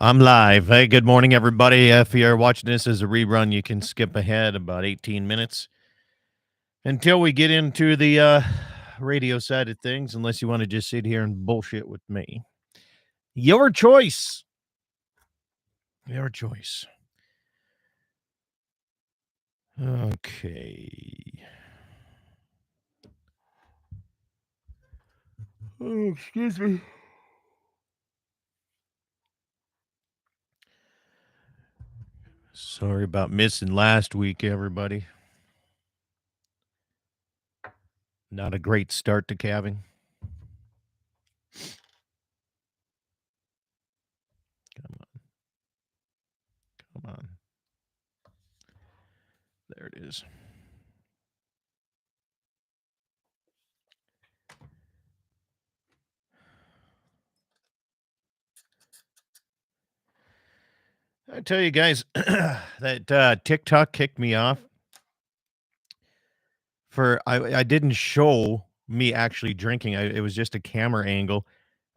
I'm live. Hey, good morning, everybody. If you're watching this as a rerun, you can skip ahead about 18 minutes until we get into the radio side of things, unless you want to just sit here and bullshit with me. Your choice. Your choice. Okay. Oh, excuse me. Sorry about missing last week, everybody. Not a great start to calving. Come on. Come on. There it is. I tell you guys that TikTok kicked me off for I didn't show me actually drinking. It was just a camera angle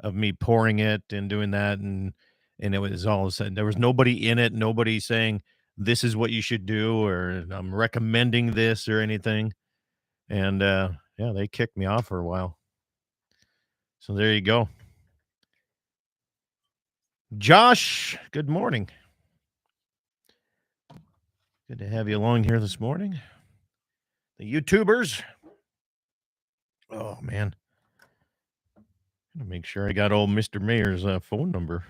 of me pouring it and doing that, and it was all of a sudden there was nobody in it, nobody saying this is what you should do or I'm recommending this or anything. And yeah, they kicked me off for a while. So there you go. Josh, good morning. Good to have you along here this morning. The YouTubers. Oh man. Gotta make sure I got old Mr. Mayor's phone number.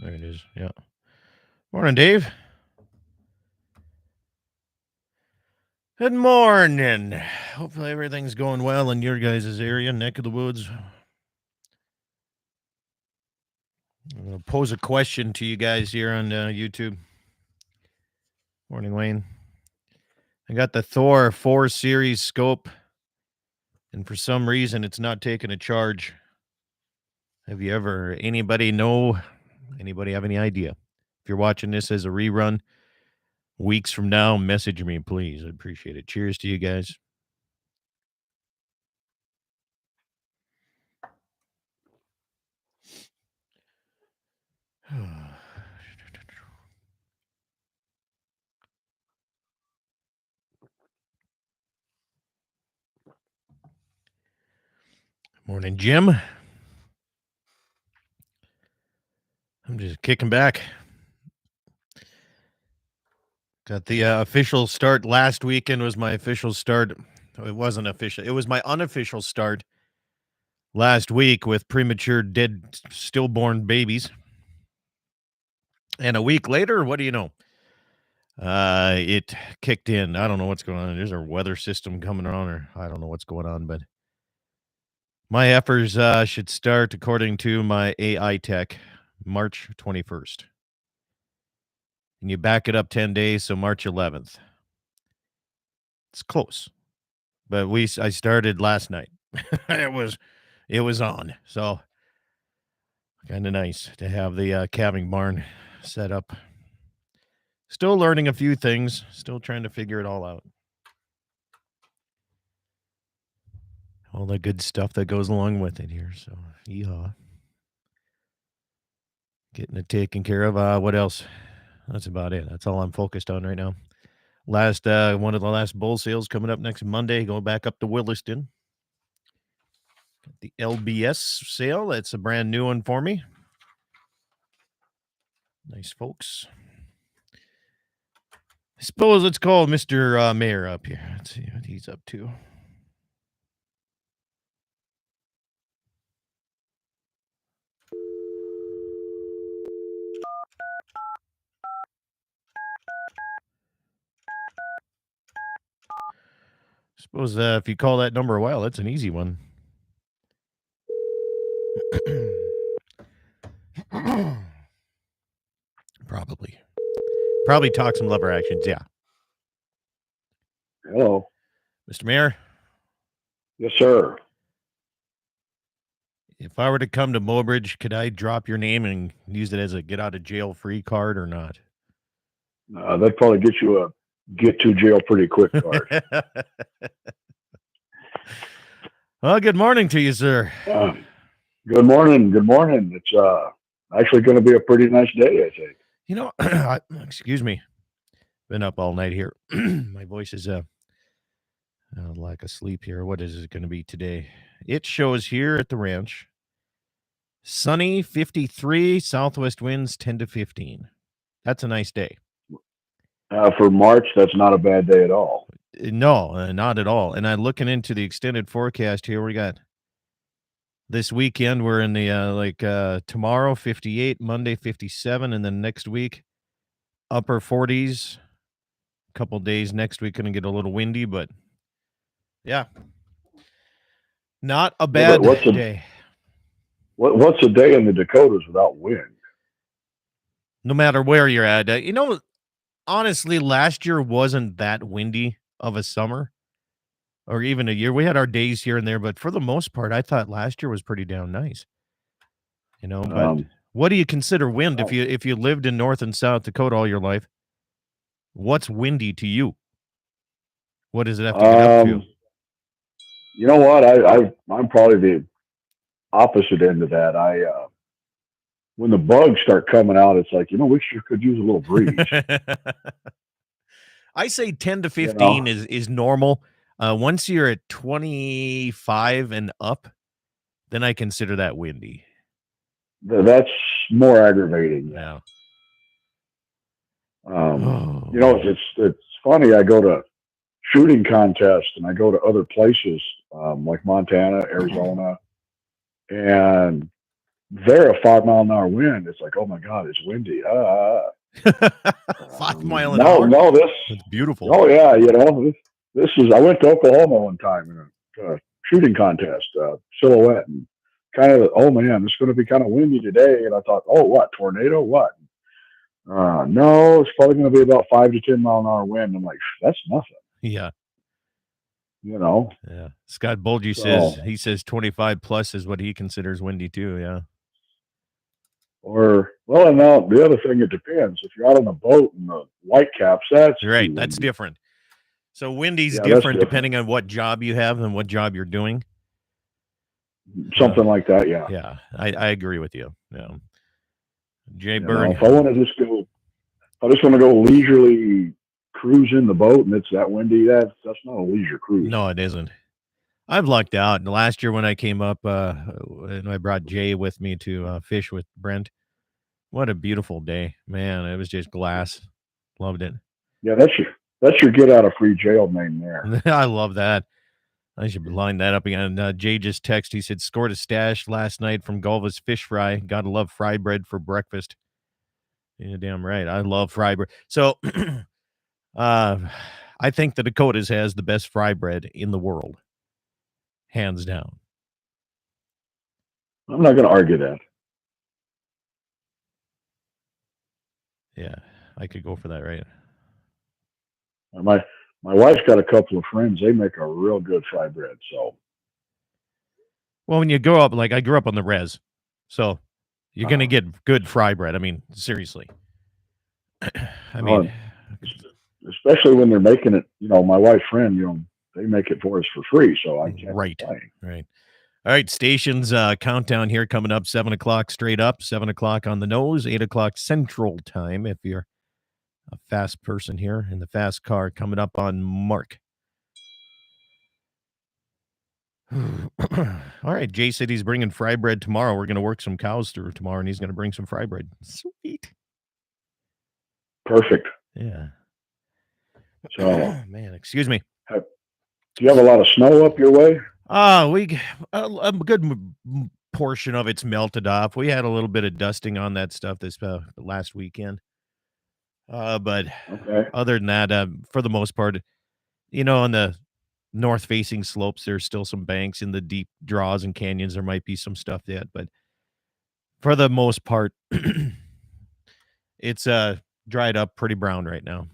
There it is. Yeah. Morning, Dave. Good morning. Hopefully everything's going well in your guys' area, neck of the woods. I'm going to pose a question to you guys here on YouTube. Morning, Wayne. I got the Thor 4 series scope, and for some reason it's not taking a charge. Have you ever, anybody have any idea? If you're watching this as a rerun, weeks from now, message me, please. I'd appreciate it. Cheers to you guys. Morning, Jim. I'm just kicking back. Got the official start last weekend was my official start. It wasn't official. It was my unofficial start last week with premature dead stillborn babies. And a week later, what do you know? It kicked in. I don't know what's going on. There's a weather system coming on, or I don't know what's going on, but my efforts should start, according to my AI tech, March 21st. And you back it up 10 days, so March 11th. It's close. But I started last night. it was on. So kind of nice to have the calving barn set up. Still learning a few things, still trying to figure it all out. All the good stuff that goes along with it here. So, yeehaw. Getting it taken care of. What else? That's about it. That's all I'm focused on right now. One of the last bull sales coming up next Monday, going back up to Williston. Got the LBS sale. That's a brand new one for me. Nice folks. I suppose let's call Mr. Mayor up here. Let's see what he's up to. Suppose if you call that number a while, that's an easy one. Probably talk some lever actions. Yeah. Hello. Mr. Mayor? Yes, sir. If I were to come to Mobridge, could I drop your name and use it as a get out of jail free card or not? That'd probably get you a get to jail pretty quick card. Well, good morning to you, sir. Good morning. Good morning. It's actually going to be a pretty nice day, I think. Excuse me. Been up all night here. My voice is lack of sleep here. What is it going to be today? It shows here at the ranch sunny 53, southwest winds 10 to 15. That's a nice day. For March, that's not a bad day at all. No, not at all. And I'm looking into the extended forecast here. We got this weekend, we're in the tomorrow 58, Monday 57, and then next week upper 40s. A couple days next week going to get a little windy, but yeah, not a Yeah, but bad day. what's a day in the Dakotas without wind? No matter where you're at. Honestly, last year wasn't that windy of a summer or even a year. We had our days here and there, but for the most part, I thought last year was pretty damn nice. But what do you consider wind if you lived in North and South Dakota all your life? What's windy to you? What does it have to get up to? You know what? I'm probably the opposite end of that. When the bugs start coming out, it's like we sure could use a little breeze. I say 10 to You 15 know, is normal. Once you're at 25 and up, then I consider that windy. that's more aggravating. Yeah. It's funny. I go to shooting contests and I go to other places like Montana, Arizona, and they're a 5 mile an hour wind. It's like, oh my god, it's windy. 5 mile an hour. No, this That's beautiful. Oh yeah, this is. I went to Oklahoma one time in a shooting contest, silhouette, and kind of. Oh man, it's going to be kind of windy today. And I thought, oh what, tornado? What? No, it's probably going to be about 5 to 10 mile an hour wind. I'm like, that's nothing. Yeah. Yeah. Scott Bulgy says 25 plus is what he considers windy too. Yeah. And now the other thing, it depends. If you're out on a boat and the white caps, that's right. That's different. So windy's different depending on what job you have and what job you're doing. Something like that, yeah. Yeah, I agree with you. Yeah. Jay Bird. If I want to just want to go leisurely cruise in the boat and it's that windy, that's not a leisure cruise. No, it isn't. I've lucked out. And last year when I came up, and I brought Jay with me to fish with Brent. What a beautiful day, man! It was just glass. Loved it. Yeah, that's your get out of free jail name there. I love that. I should line that up again. Jay just texted. He said, scored a stash last night from Gulva's Fish Fry. Gotta love fry bread for breakfast. Yeah, damn right. I love fry bread. So I think the Dakotas has the best fry bread in the world. Hands down. I'm not going to argue that. Yeah, I could go for that, right? My wife's got a couple of friends. They make a real good fry bread. So, well, when you grow up, like I grew up on the res, so you're going to get good fry bread. I mean, seriously. I mean, especially when they're making it. My wife's friend, they make it for us for free, so I can't complain. Right. All right, stations countdown here coming up. 7 o'clock straight up, 7 o'clock on the nose, 8 o'clock Central Time. If you're a fast person here in the fast car, coming up on Mark. All right, Jay said he's bringing fry bread tomorrow. We're going to work some cows through tomorrow, and he's going to bring some fry bread. Sweet. Perfect. Yeah. So, man, excuse me. Do you have a lot of snow up your way? We a good portion of it's melted off. We had a little bit of dusting on that stuff this last weekend. But other than that, for the most part, on the north-facing slopes, there's still some banks. In the deep draws and canyons, there might be some stuff yet. But for the most part, it's dried up, pretty brown right now.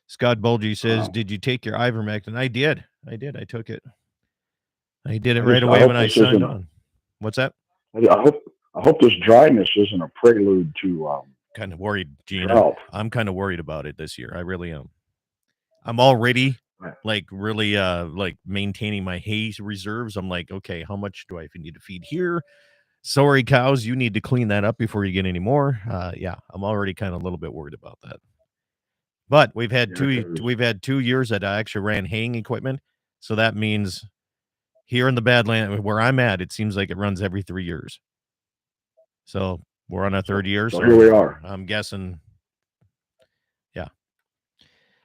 Scott Bulgy says, "Did you take your ivermectin?" I did. I took it. I did it right away when I signed on. What's that? I hope this dryness isn't a prelude to kind of worried, Gene. I'm kind of worried about it this year. I really am. I'm already really maintaining my hay reserves. I'm like, okay, how much do I need to feed here? Sorry, cows, you need to clean that up before you get any more. Yeah, I'm already kind of a little bit worried about that. But we've had Yeah, 2 years that I actually ran haying equipment, so that means here in the Badland where I'm at, it seems like it runs every 3 years. So we're on our third year. so here we are. I'm guessing, yeah.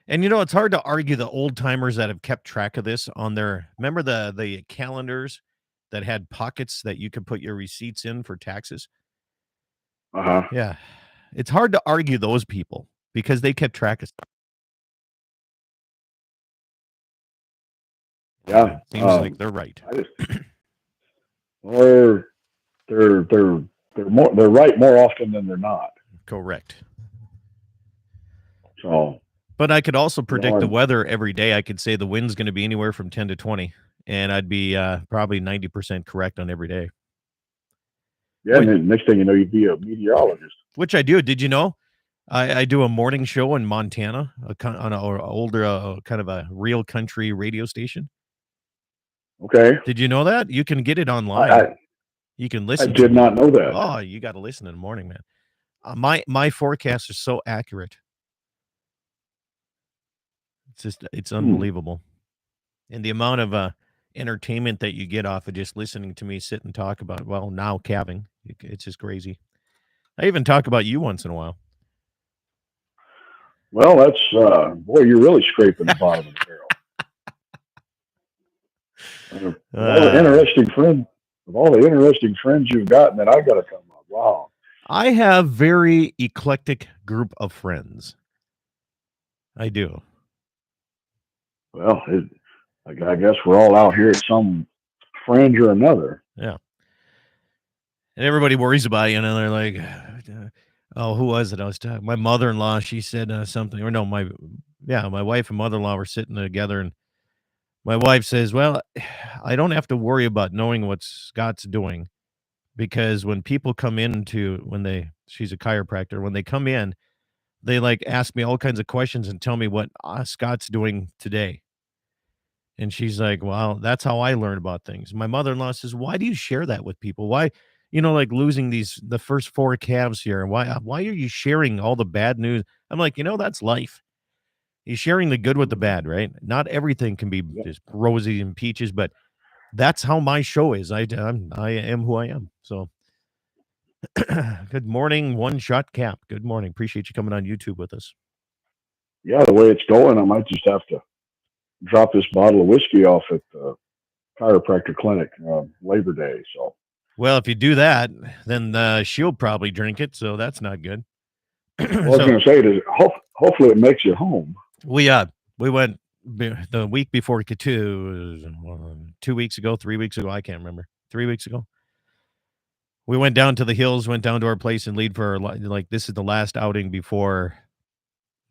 And it's hard to argue the old timers that have kept track of this on their. Remember the calendars that had pockets that you could put your receipts in for taxes? Uh-huh. Yeah, it's hard to argue those people because they kept track of stuff. Yeah. It seems like they're right. Or they're right more often than they're not. Correct. So, but I could also predict the weather every day. I could say the wind's going to be anywhere from 10 to 20, and I'd be probably 90% correct on every day. Yeah, and then next thing you know, you'd be a meteorologist. Which I do. Did you know? I do a morning show in Montana on an older kind of a real country radio station. Okay. Did you know that? You can get it online. You can listen. I did not know that. Oh, you got to listen in the morning, man. My forecasts are so accurate. It's unbelievable. And the amount of entertainment that you get off of just listening to me sit and talk about, now calving. It's just crazy. I even talk about you once in a while. Well, that's boy, you're really scraping the bottom of the barrel. Of all the interesting friends you've gotten, that I've got to come up. Wow. I have very eclectic group of friends. I do. Well, I guess we're all out here at some fringe or another. Yeah. And everybody worries about you, and they're like, "Oh, who was it?" I was talking. My mother-in-law. She said something, or no, my wife and mother-in-law were sitting together, and my wife says, "Well, I don't have to worry about knowing what Scott's doing, because when people come she's a chiropractor. When they come in, they like ask me all kinds of questions and tell me what Scott's doing today." And she's like, "Well, that's how I learn about things." My mother-in-law says, "Why do you share that with people? Why, like losing the first 4 calves here? Why are you sharing all the bad news?" I'm like, that's life. You're sharing the good with the bad, right? Not everything can be just rosy and peaches, but that's how my show is. I am who I am. So good morning, One Shot Cap. Good morning. Appreciate you coming on YouTube with us. Yeah, the way it's going, I might just have to drop this bottle of whiskey off at the chiropractor clinic Labor Day. So, well, if you do that, then she'll probably drink it. So that's not good. Well, I was going to say, hopefully it makes it home. We went the week before 2 weeks ago, 3 weeks ago. I can't remember. 3 weeks ago. We went down to the hills, went down to our place in Lead for this is the last outing before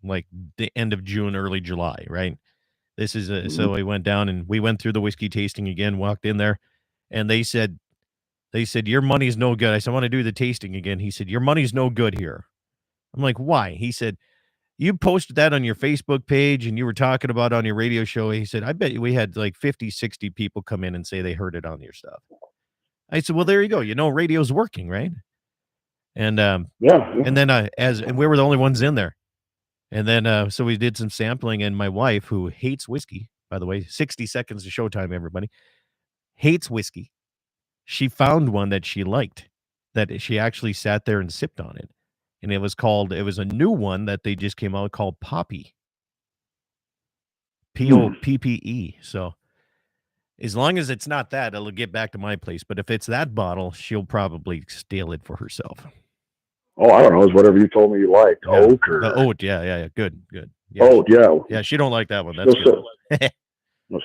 like the end of June, early July, right? This is so we went down and we went through the whiskey tasting again, walked in there, and they said, "Your money's no good." I said, "I want to do the tasting again." He said, "Your money's no good here." I'm like, "Why?" He said, "You posted that on your Facebook page and you were talking about on your radio show." He said, "I bet we had like 50, 60 people come in and say they heard it on your stuff." I said, "Well, there you go. Radio's working, right?" And yeah. And then and we were the only ones in there. And then so we did some sampling, and my wife, who hates whiskey, by the way, 60 seconds to showtime, everybody, hates whiskey. She found one that she liked, that she actually sat there and sipped on it. And it was a new one that they just came out called Poppy. Poppe. So as long as it's not that, it'll get back to my place. But if it's that bottle, she'll probably steal it for herself. Oh, I don't know. It's whatever you told me you liked. Yeah. Oak or the oat. Yeah. Good. Yeah, oat, yeah. Yeah, she don't like that one. That's good.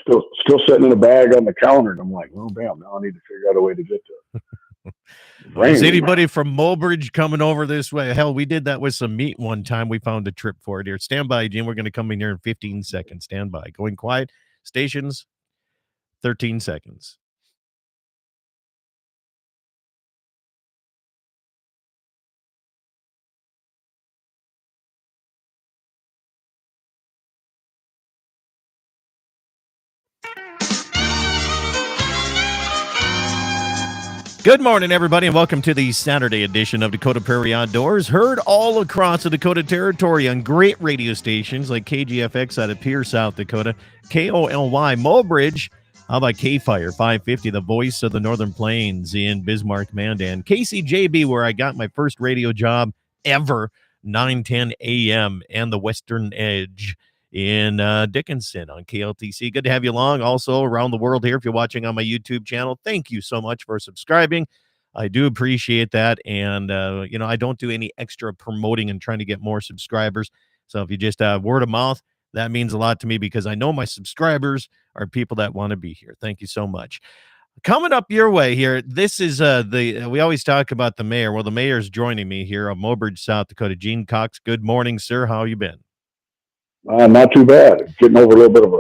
Still sitting in a bag on the counter, and I'm like, well, damn, now I need to figure out a way to get to it. Is anybody from Mobridge coming over this way? Hell, we did that with some meat one time. We found a trip for it here. Stand by, Gene. We're going to come in here in 15 seconds. Stand by. Going quiet. Stations, 13 seconds. Good morning, everybody, and welcome to the Saturday edition of Dakota Prairie Outdoors. Heard all across the Dakota Territory on great radio stations like KGFX out of Pierce, South Dakota, KOLY Mobridge. How about K-Fire 550, the voice of the Northern Plains in Bismarck, Mandan. KCJB, where I got my first radio job ever, 9:10 a.m., and the Western Edge in Dickinson on KLTC. Good to have you along. Also around the world here, if you're watching on my YouTube channel, thank you so much for subscribing. I do appreciate that. And, I don't do any extra promoting and trying to get more subscribers. So if you just word of mouth, that means a lot to me because I know my subscribers are people that want to be here. Thank you so much. Coming up your way here, this is we always talk about the mayor. Well, the mayor's joining me here on Mobridge, South Dakota. Gene Cox, good morning, sir. How you been? Not too bad. Getting over a little bit of a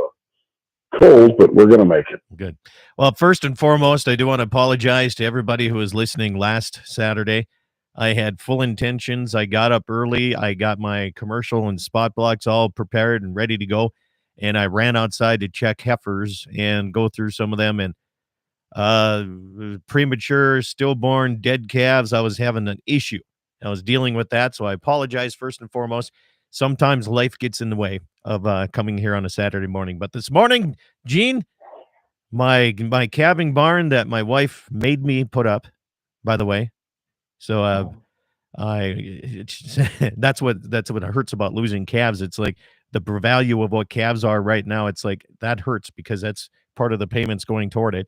cold, but we're going to make it. Good. Well, first and foremost, I do want to apologize to everybody who was listening last Saturday. I had full intentions. I got up early. I got my commercial and spot blocks all prepared and ready to go. And I ran outside to check heifers and go through some of them. And premature, stillborn, dead calves, I was having an issue. I was dealing with that. So I apologize first and foremost. Sometimes life gets in the way of coming here on a Saturday morning. But this morning, Gene, my calving barn that my wife made me put up, by the way. So that's what hurts about losing calves. It's like the value of what calves are right now. It's like that hurts because that's part of the payments going toward it.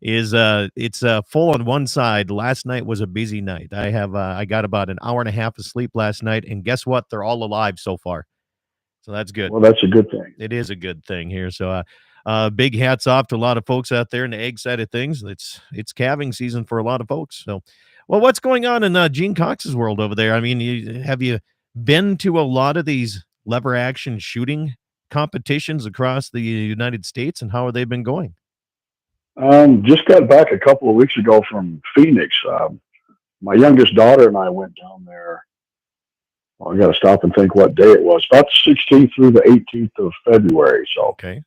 It's full on one side. Last night was a busy night. I got about an hour and a half of sleep last night, and guess what? They're all alive so far. So that's good. Well, that's a good thing. It is a good thing here. So big hats off to a lot of folks out there in the egg side of things. It's calving season for a lot of folks. So, well, what's going on in Gene Cox's world over there? I mean, have you been to a lot of these lever action shooting competitions across the United States, and how have they been going? Just got back a couple of weeks ago from Phoenix. My youngest daughter and I went down there. Well, I got to stop and think what day it was. About the 16th through the 18th of February. So, okay,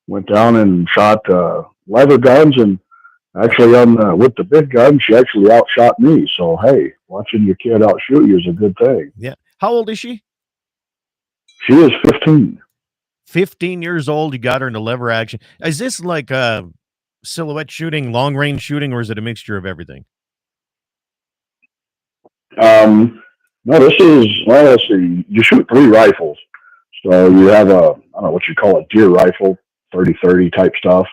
went down and shot lever guns, and actually with the big gun, she actually outshot me. So, hey, watching your kid outshoot you is a good thing. Yeah. How old is she? She is 15. 15 years old. You got her into lever action. Is this like silhouette shooting, long range shooting, or is it a mixture of everything? No, this is, well, let's see, you shoot 3 rifles. So you have I don't know what you call it, deer rifle, 30-30 type stuff.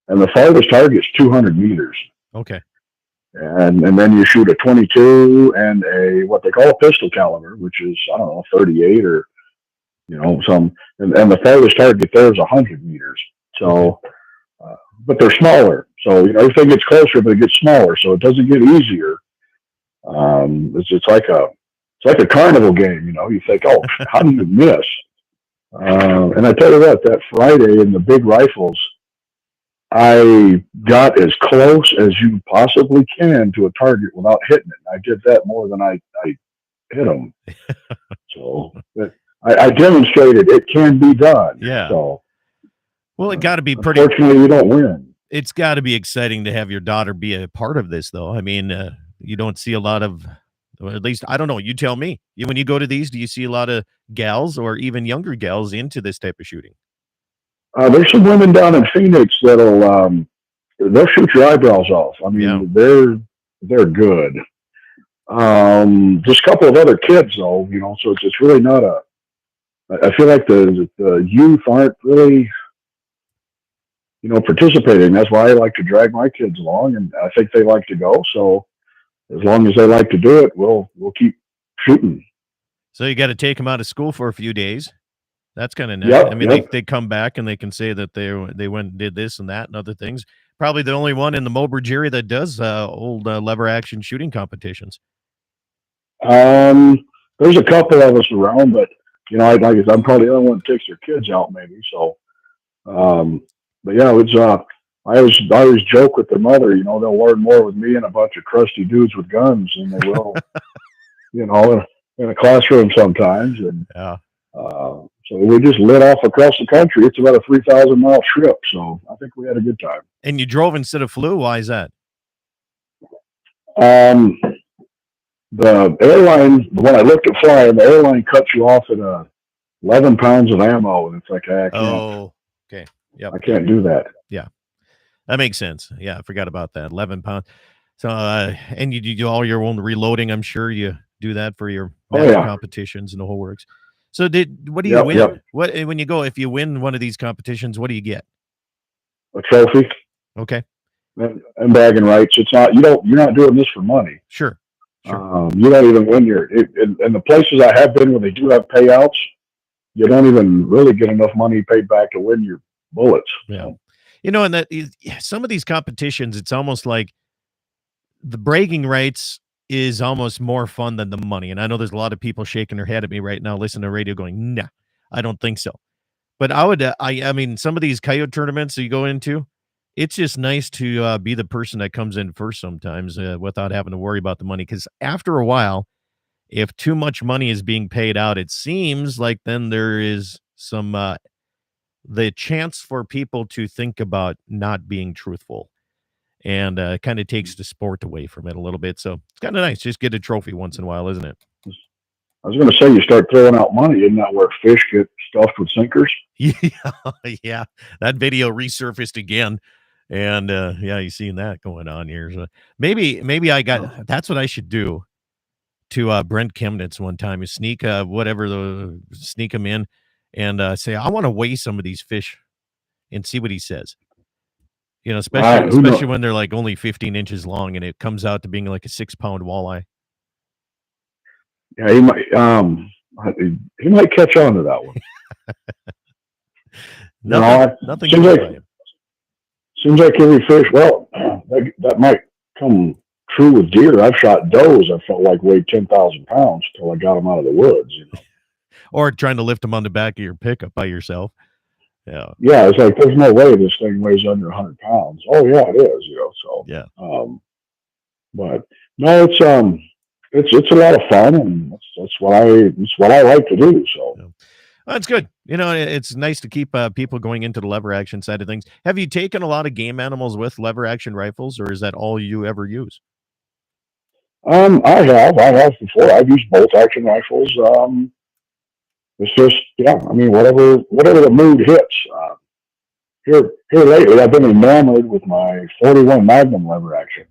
And the farthest target's 200 meters. Okay. And then you shoot a 22 and what they call a pistol caliber, which is, I don't know, 38 or, and the farthest target there is 100 meters. So, but they're smaller. So, everything gets closer, but it gets smaller. So it doesn't get easier. It's like a carnival game, You think, oh, how do you miss? And I tell you what, that Friday in the big rifles, I got as close as you possibly can to a target without hitting it. I did that more than I hit them. So I demonstrated it can be done. Yeah. So, well, it got to be pretty. Unfortunately, you don't win. It's got to be exciting to have your daughter be a part of this, though. I mean, you don't see a lot of, or at least, I don't know. You tell me. When you go to these, do you see a lot of gals or even younger gals into this type of shooting? There's some women down in Phoenix they'll shoot your eyebrows off. I mean, they're good. Just a couple of other kids though, so it's really not I feel like the youth aren't really, participating. That's why I like to drag my kids along, and I think they like to go. So as long as they like to do it, we'll keep shooting. So you got to take them out of school for a few days. That's kind of nice. Yep, I mean, they come back and they can say that they went and did this and that and other things. Probably the only one in the Mobridge area that does old lever action shooting competitions. There's a couple of us around, but I'm probably the only one that takes their kids out, maybe. So, but yeah, it's I always joke with their mother. They'll learn more with me and a bunch of crusty dudes with guns than they will, in a classroom sometimes. And yeah. So we just lit off across the country. It's about a 3,000-mile trip, so I think we had a good time. And you drove instead of flew? Why is that? The airline, when I looked at flying, the airline cuts you off at 11 pounds of ammo, and it's like Oh, okay. Yep. I can't do that. Yeah. That makes sense. Yeah, I forgot about that. 11 pounds. So, and you do all your own reloading. I'm sure you do that for your Oh match yeah, competitions and the whole works. So, what do you yep, win? yep. What when you go if you win one of these competitions? What do you get? A trophy Okay, and bragging rights. It's not you're not doing this for money. sure, sure. You don't even win in the places I have been where they do have payouts. You don't even really get enough money paid back to win your bullets. Yeah, So, and that is some of these competitions. It's almost like the bragging rights is almost more fun than the money. And I know there's a lot of people shaking their head at me right now, listening to radio, going, "Nah, I don't think so." But I would, I mean, some of these coyote tournaments that you go into, it's just nice to be the person that comes in first sometimes without having to worry about the money. Because after a while, if too much money is being paid out, it seems like then there is some the chance for people to think about not being truthful, and kind of takes the sport away from it a little bit. So it's kind of nice, just get a trophy once in a while, isn't it? I was going to say, you start throwing out money, isn't that where fish get stuffed with sinkers? Yeah, yeah. That video resurfaced again. And yeah, you seen that going on here. So maybe I got that's what I should do to Brent Chemnitz one time is sneak sneak him in and say, I want to weigh some of these fish and see what he says. Who Especially knows? when they're like only 15 inches long and it comes out to being like a 6-pound walleye. Yeah, he might catch on to that one. Nothing Seems gets like by him. every fish. Well, that might come true with deer. I've shot does I felt like weighed 10,000 pounds till I got them out of the woods. Or trying to lift them on the back of your pickup by yourself. Yeah. Yeah, it's like there's no way this thing weighs under 100 pounds. Oh yeah, it is. So Yeah. but no, it's a lot of fun, and that's what I like to do. So. Yeah. Well, that's good. It's nice to keep people going into the lever action side of things. Have you taken a lot of game animals with lever action rifles, or is that all you ever use? I have before. I've used bolt action rifles. It's just, yeah. I mean, whatever the mood hits. Here lately, I've been enamored with my 41 Magnum lever action,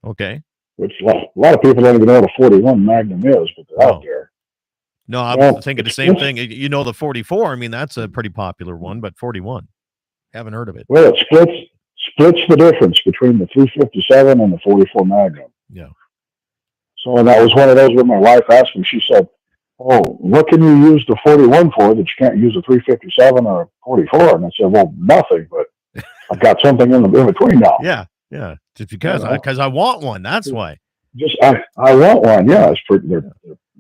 Okay. which a lot of people don't even know what a 41 Magnum is, but they're out there. No, I'm Well, thinking the same thing. The 44. I mean, that's a pretty popular one, but 41, haven't heard of it. Well, it splits the difference between the 357 and the 44 Magnum. Yeah. So, and that was one of those where my wife asked me. She said, "Oh, what can you use the 41 for that you can't use a 357 or a 44?" And I said, "Well, nothing, but I've got something in between now." Yeah. Yeah. Just because I want one. That's why. I want one. Yeah, it's pretty.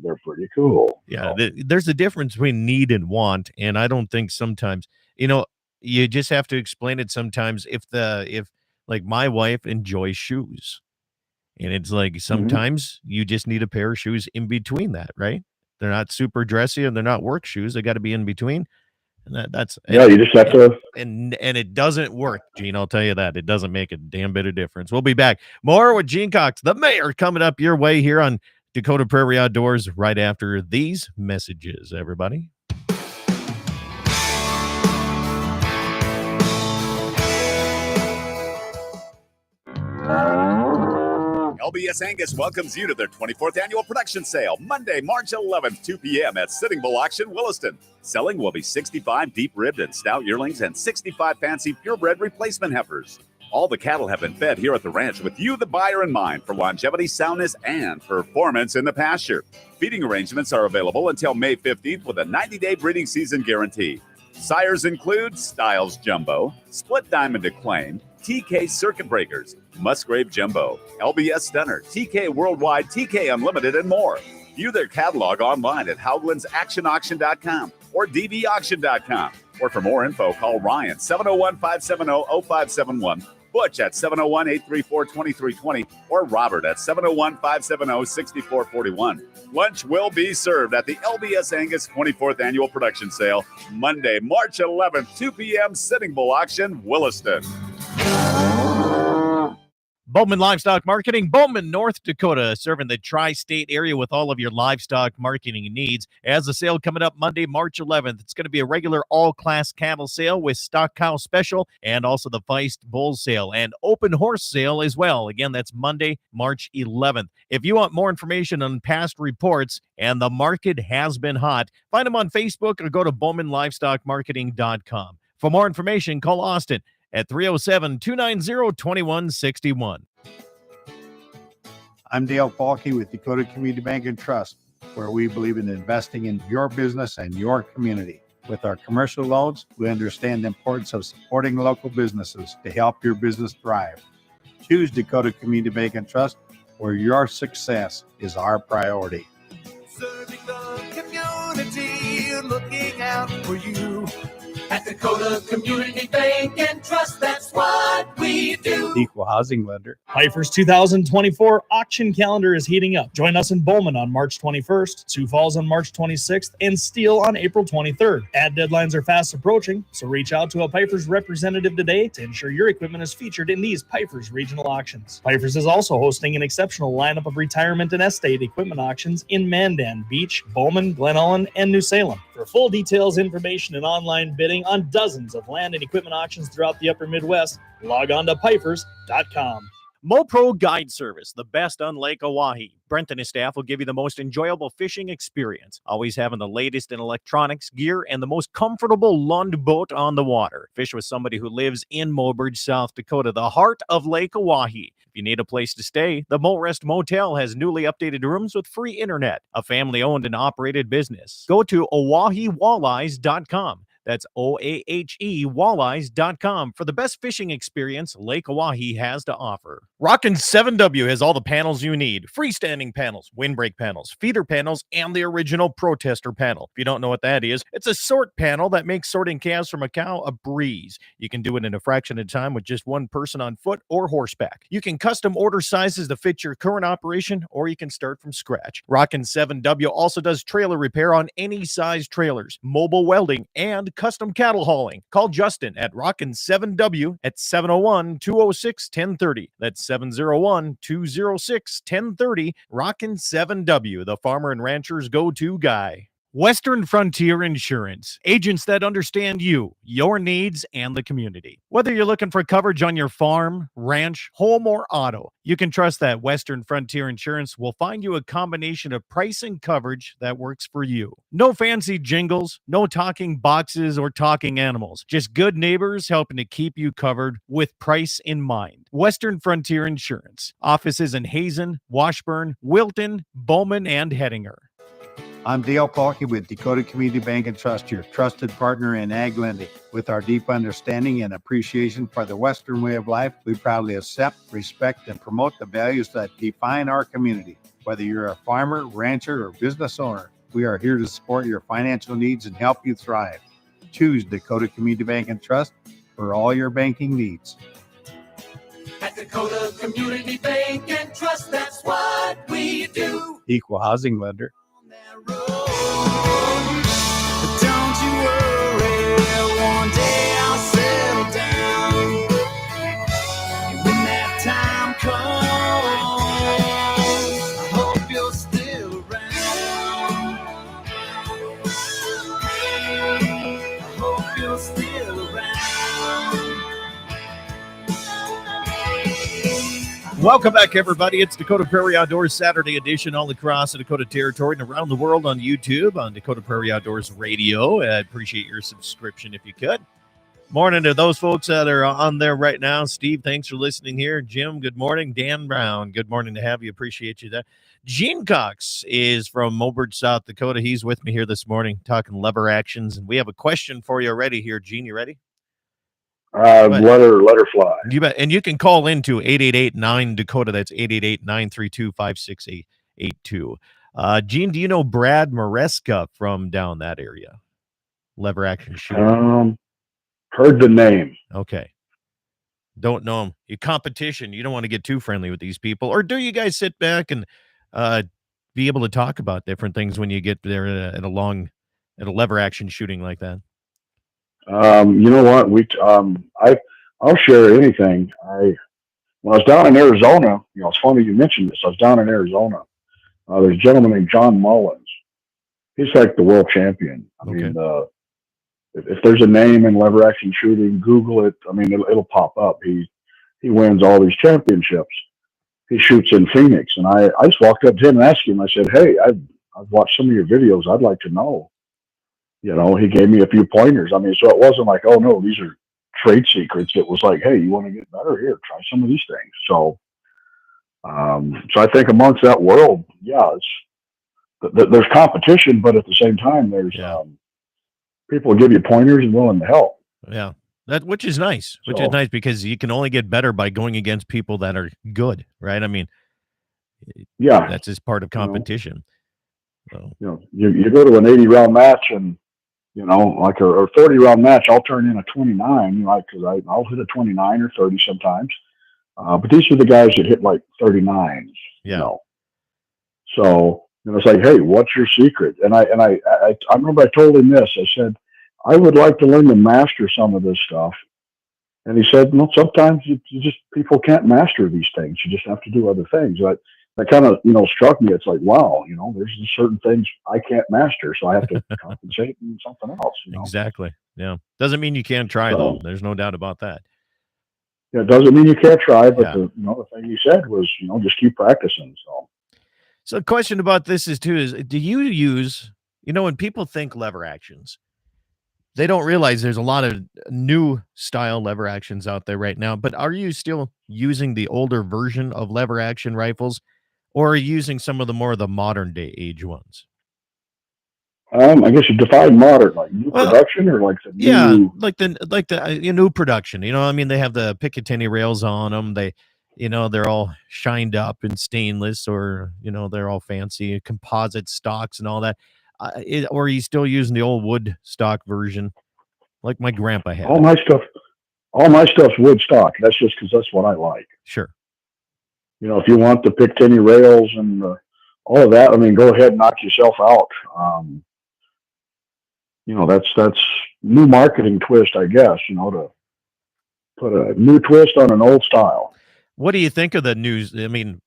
They're pretty cool. Yeah, there's a difference between need and want, and I don't think sometimes, you just have to explain it sometimes. If like my wife enjoys shoes, and it's like sometimes you just need a pair of shoes in between that, right? They're not super dressy and they're not work shoes. They got to be in between, and you just have to. And it doesn't work, Gene. I'll tell you that it doesn't make a damn bit of difference. We'll be back more with Gene Cox, the mayor, coming up your way here on Dakota Prairie Outdoors right after these messages, everybody. LBS Angus welcomes you to their 24th annual production sale, Monday, March 11th, 2 p.m. at Sitting Bull Auction, Williston. Selling will be 65 deep-ribbed and stout yearlings and 65 fancy purebred replacement heifers. All the cattle have been fed here at the ranch with you, the buyer, in mind for longevity, soundness, and performance in the pasture. Feeding arrangements are available until May 15th with a 90-day breeding season guarantee. Sires include Styles Jumbo, Split Diamond Acclaim, TK Circuit Breakers, Musgrave Jumbo, LBS Stunner, TK Worldwide, TK Unlimited, and more. View their catalog online at HowglandsActionAuction.com or DVAuction.com. Or for more info, call Ryan, 701-570-0571, Butch at 701-834-2320, or Robert at 701-570-6441. Lunch will be served at the LBS Angus 24th Annual Production Sale, Monday, March 11th, 2 p.m., Sitting Bull Auction, Williston. Bowman Livestock Marketing, Bowman, North Dakota, serving the tri-state area with all of your livestock marketing needs. As a sale coming up Monday, March 11th, it's going to be a regular all-class cattle sale with stock cow special and also the Feist bull sale and open horse sale as well. Again, that's Monday, March 11th. If you want more information on past reports, and the market has been hot, find them on Facebook or go to BowmanLivestockMarketing.com. For more information, call Austin at 307-290-2161. I'm Dale Falke with Dakota Community Bank and Trust, where we believe in investing in your business and your community. With our commercial loans, we understand the importance of supporting local businesses to help your business thrive. Choose Dakota Community Bank and Trust, where your success is our priority. Serving the community, looking out for you. At Dakota Community Bank and Trust, that's what we do. Equal housing lender. Piper's 2024 auction calendar is heating up. Join us in Bowman on March 21st, Sioux Falls on March 26th, and Steele on April 23rd. Ad deadlines are fast approaching, so reach out to a Piper's representative today to ensure your equipment is featured in these Piper's regional auctions. Piper's is also hosting an exceptional lineup of retirement and estate equipment auctions in Mandan, Beach, Bowman, Glen Ellen, and New Salem. For full details, information, and online bidding on dozens of land and equipment auctions throughout the upper Midwest, log on to pipers.com. MoPro Guide Service, the best on Lake Oahe. Brent and his staff will give you the most enjoyable fishing experience, always having the latest in electronics, gear, and the most comfortable Lund boat on the water. Fish with somebody who lives in Mobridge, South Dakota, the heart of Lake Oahe. If you need a place to stay, the Mo Rest Motel has newly updated rooms with free internet, a family-owned and operated business. Go to OaheWalleyes.com. That's OAHE Walleyes.com for the best fishing experience Lake Oahe has to offer. Rockin' 7W has all the panels you need. Freestanding panels, windbreak panels, feeder panels, and the original protester panel. If you don't know what that is, it's a sort panel that makes sorting calves from a cow a breeze. You can do it in a fraction of time with just one person on foot or horseback. You can custom order sizes to fit your current operation, or you can start from scratch. Rockin' 7W also does trailer repair on any size trailers, mobile welding, and custom cattle hauling. Call Justin at Rockin' 7W at 701-206-1030. That's 701-206-1030. Rockin' 7W, the farmer and rancher's go-to guy. Western Frontier Insurance, agents that understand you, your needs, and the community. Whether you're looking for coverage on your farm, ranch, home, or auto, you can trust that Western Frontier Insurance will find you a combination of price and coverage that works for you. No fancy jingles, no talking boxes or talking animals, just good neighbors helping to keep you covered with price in mind. Western Frontier Insurance. Offices in Hazen, Washburn, Wilton, Bowman, and Hettinger. I'm Dale Falke with Dakota Community Bank and Trust, your trusted partner in ag lending. With our deep understanding and appreciation for the Western way of life, we proudly accept, respect, and promote the values that define our community. Whether you're a farmer, rancher, or business owner, we are here to support your financial needs and help you thrive. Choose Dakota Community Bank and Trust for all your banking needs. At Dakota Community Bank and Trust, that's what we do. Equal housing lender. Don't you worry, one day I'll settle down. And when that time comes, I hope you're still around. I hope you're still around. Welcome back, everybody. It's Dakota Prairie Outdoors Saturday edition all across the Dakota Territory and around the world on YouTube on Dakota Prairie Outdoors Radio. I appreciate your subscription if you could. Morning to those folks that are on there right now. Steve, thanks for listening here. Jim, good morning. Dan Brown, good morning to have you. Appreciate you there. Gene Cox is from Mobridge, South Dakota. He's with me here this morning talking lever actions. And we have a question for you already here. Gene, you ready? Let her fly. You bet. And you can call into 888-9-DAKOTA. That's 888-932-5682. Gene, do you know Brad Maresca from down that area? Lever action shooter. Heard the name. Okay. Don't know him. Your competition. You don't want to get too friendly with these people. Or do you guys sit back and be able to talk about different things when you get there at a lever action shooting like that? You know what? I'll share anything. When I was down in Arizona, it's funny you mentioned this. I was down in Arizona. There's a gentleman named John Mullins. He's like the world champion. I Okay. mean, if there's a name in lever action shooting, Google it. I mean, it'll pop up. He wins all these championships. He shoots in Phoenix, and I just walked up to him and asked him. I said, "Hey, I've watched some of your videos. I'd like to know." He gave me a few pointers. I mean, so it wasn't like, "Oh no, these are trade secrets." It was like, "Hey, you want to get better? Here, try some of these things." So I think amongst that world, yeah, there's competition, but at the same time, there's Yeah. people give you pointers and willing to help. Yeah. Which is nice. Which is So, nice because you can only get better by going against people that are good, right? I mean, yeah, that's just part of you know, competition. So, you go to an 80 round match and like a 30 round match, I'll turn in a 29, because I'll hit a 29 or 30 sometimes. But these are the guys that hit like 39s, yeah. So it's like, hey, what's your secret? And I remember I told him this. I said, I would like to learn to master some of this stuff. And he said, no, sometimes you just people can't master these things. You just have to do other things. That kind of struck me. It's like, wow, there's just certain things I can't master, so I have to compensate in something else. Exactly. Yeah. Doesn't mean you can't try, So, though. There's no doubt about that. yeah, it doesn't mean you can't try, but Yeah. the thing he said was, just keep practicing. So the question about this is, do you use, when people think lever actions, they don't realize there's a lot of new style lever actions out there right now, but are you still using the older version of lever action rifles, or are you using some of the more of the modern day age ones? I guess you define modern, like new Well, production or like the yeah, new. like the new production. I mean, they have the Picatinny rails on them. They're all shined up and stainless, or they're all fancy composite stocks and all that. Or are you still using the old wood stock version, like my grandpa had? All my stuff, all my stuff's wood stock. That's just because that's what I like. Sure. If you want the Picatinny rails and all of that, I mean, go ahead and knock yourself out. That's new marketing twist, I guess. To put a new twist on an old style. What do you think of the news? I mean,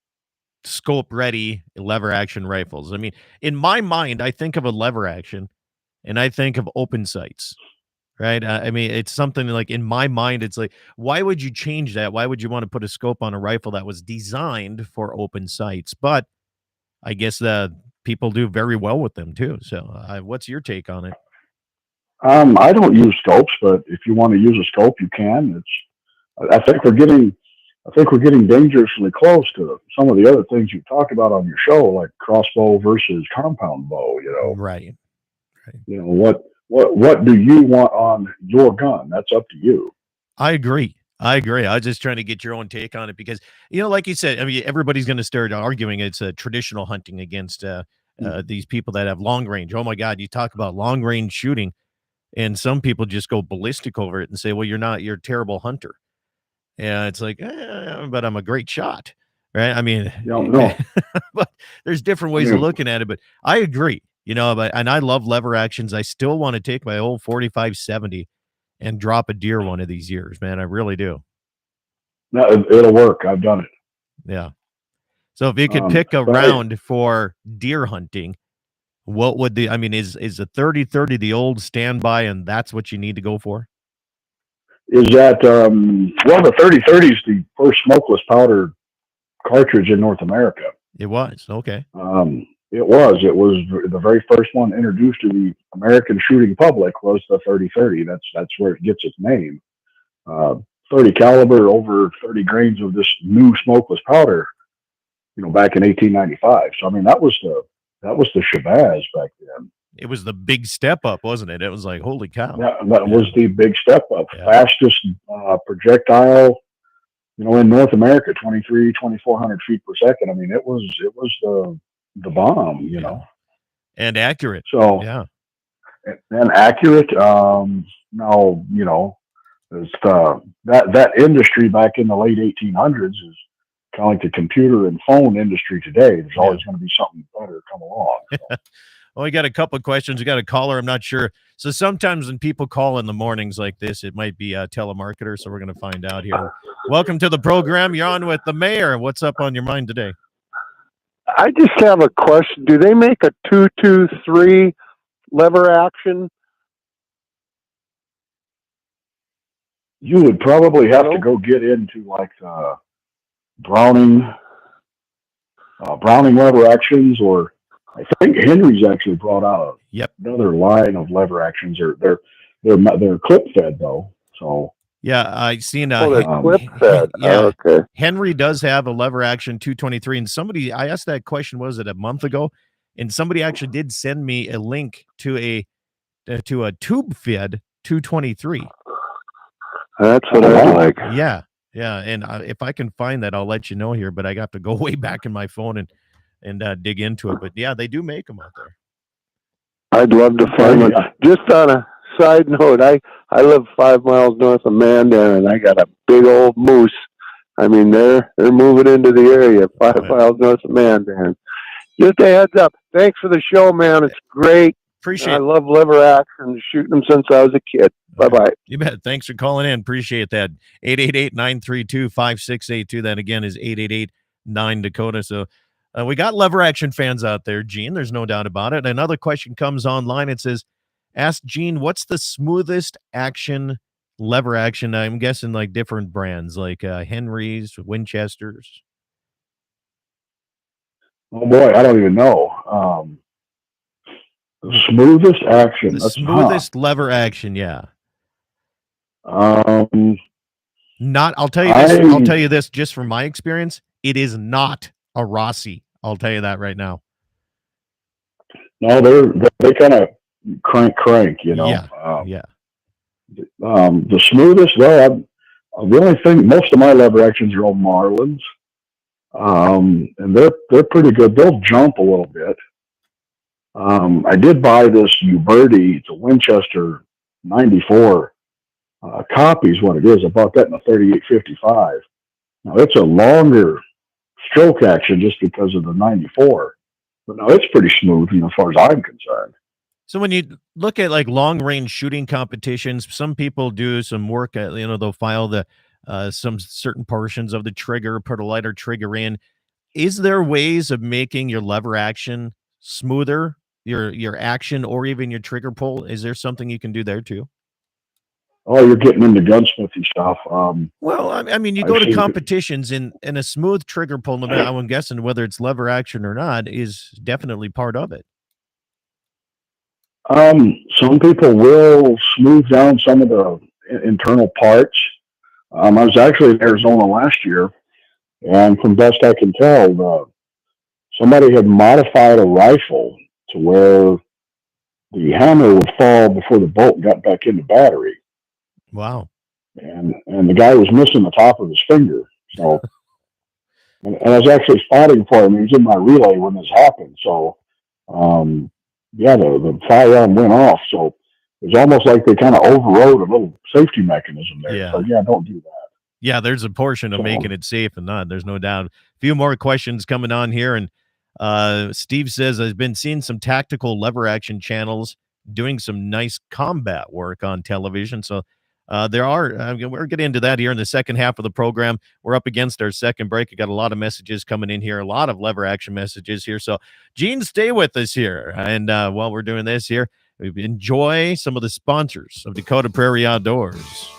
scope ready lever action rifles. I mean, in my mind, I think of a lever action and I think of open sights, right? I mean, it's something like in my mind, it's like, why would you change that? Why would you want to put a scope on a rifle that was designed for open sights? But I guess the people do very well with them too. So, what's your take on it? I don't use scopes, but if you want to use a scope, you can. I think we're getting dangerously close to some of the other things you talked about on your show, like crossbow versus compound bow. Right. What do you want on your gun? That's up to you. I agree. I was just trying to get your own take on it because, like you said, I mean, everybody's going to start arguing it's a traditional hunting against these people that have long range. Oh my God, you talk about long range shooting, and some people just go ballistic over it and say, well, you're a terrible hunter. And it's like, but I'm a great shot, right? I mean, No. but there's different ways of looking at it. But I agree, and I love lever actions. I still want to take my old 45-70 and drop a deer one of these years, man. I really do. No, it'll work. I've done it. Yeah. So if you could pick a round for deer hunting, what would is the 30-30 the old standby and that's what you need to go for? Is that, the 30-30 is the first smokeless powder cartridge in North America. It was. Okay. It was the very first one introduced to the American shooting public was the 30-30. That's where it gets its name. 30 caliber, over 30 grains of this new smokeless powder, back in 1895. So, I mean, that was the Shabazz back then. It was the big step up, wasn't it? It was like, holy cow. That was the big step up. Yeah. Fastest projectile, in North America, 2,400 feet per second. I mean, it was the bomb, know. And accurate. So, yeah. And accurate. Now, it's, that industry back in the late 1800s is kind of like the computer and phone industry today. There's always going to be something better come along. So. Oh, we got a couple of questions. We got a caller. I'm not sure. So sometimes when people call in the mornings like this, it might be a telemarketer. So we're going to find out here. Welcome to the program. You're on with the mayor. What's up on your mind today? I just have a question. Do they make a 223 lever action? You would probably have to go get into like the Browning lever actions, or I think Henry's actually brought out another line of lever actions. Or they're clip fed though. So yeah, I seen they're clip fed. Yeah, okay. Henry does have a lever action 223, and I asked that question, was it a month ago? And somebody actually did send me a link to a tube fed 223. That's what I like. Yeah, and if I can find that, I'll let you know here. But I got to go way back in my phone and dig into it. But yeah, they do make them out there. I'd love to find one. Just on a side note, I live 5 miles north of Mandan, and I got a big old moose. I mean, they're moving into the area 5 miles north of Mandan. Just a heads up. Thanks for the show, man. It's great. Appreciate it. I love lever action, shooting them since I was a kid. Bye-bye. You bet. Thanks for calling in. Appreciate that. 888-932-5682. That again is 888-9-Dakota. So we got lever action fans out there, Gene. There's no doubt about it. Another question comes online. It says, ask Gene, what's the smoothest lever action? I'm guessing like different brands, like Henry's, Winchester's. Oh boy, I don't even know. The smoothest action. The smoothest lever action, yeah. I'll tell you this just from my experience, it is not a Rossi. I'll tell you that right now. No, they kind of crank, you know. Yeah. The smoothest though, I really think most of my lever actions are all Marlins. And they're pretty good. They'll jump a little bit. I did buy this Uberti. It's a Winchester 94 copy's what it is. I bought that in a 3855. Now it's a longer stroke action just because of the 94, but no, it's pretty smooth, as far as I'm concerned. So when you look at like long range shooting competitions, some people do some work at, they'll file some certain portions of the trigger, put a lighter trigger in. Is there ways of making your lever action smoother, your action, or even your trigger pull? Is there something you can do there too? Oh, you're getting into gunsmithy stuff. Well, I mean, you go to competitions and a smooth trigger pull, I'm guessing whether it's lever action or not, is definitely part of it. Some people will smooth down some of the internal parts. I was actually in Arizona last year, and from best I can tell, somebody had modified a rifle to where the hammer would fall before the bolt got back in the battery. Wow. And the guy was missing the top of his finger. So, and I was actually spotting for him. He was in my relay when this happened. So, the firearm went off. So it was almost like they kind of overrode a little safety mechanism there. Yeah. So don't do that. Yeah, there's a portion of making it safe and not. There's no doubt. A few more questions coming on here. And Steve says, I've been seeing some tactical lever action channels doing some nice combat work on television. So we're getting into that here in the second half of the program. We're up against our second break. We got a lot of messages coming in here, a lot of lever action messages here. So Gene, stay with us here. And while we're doing this here, we enjoy some of the sponsors of Dakota Prairie Outdoors.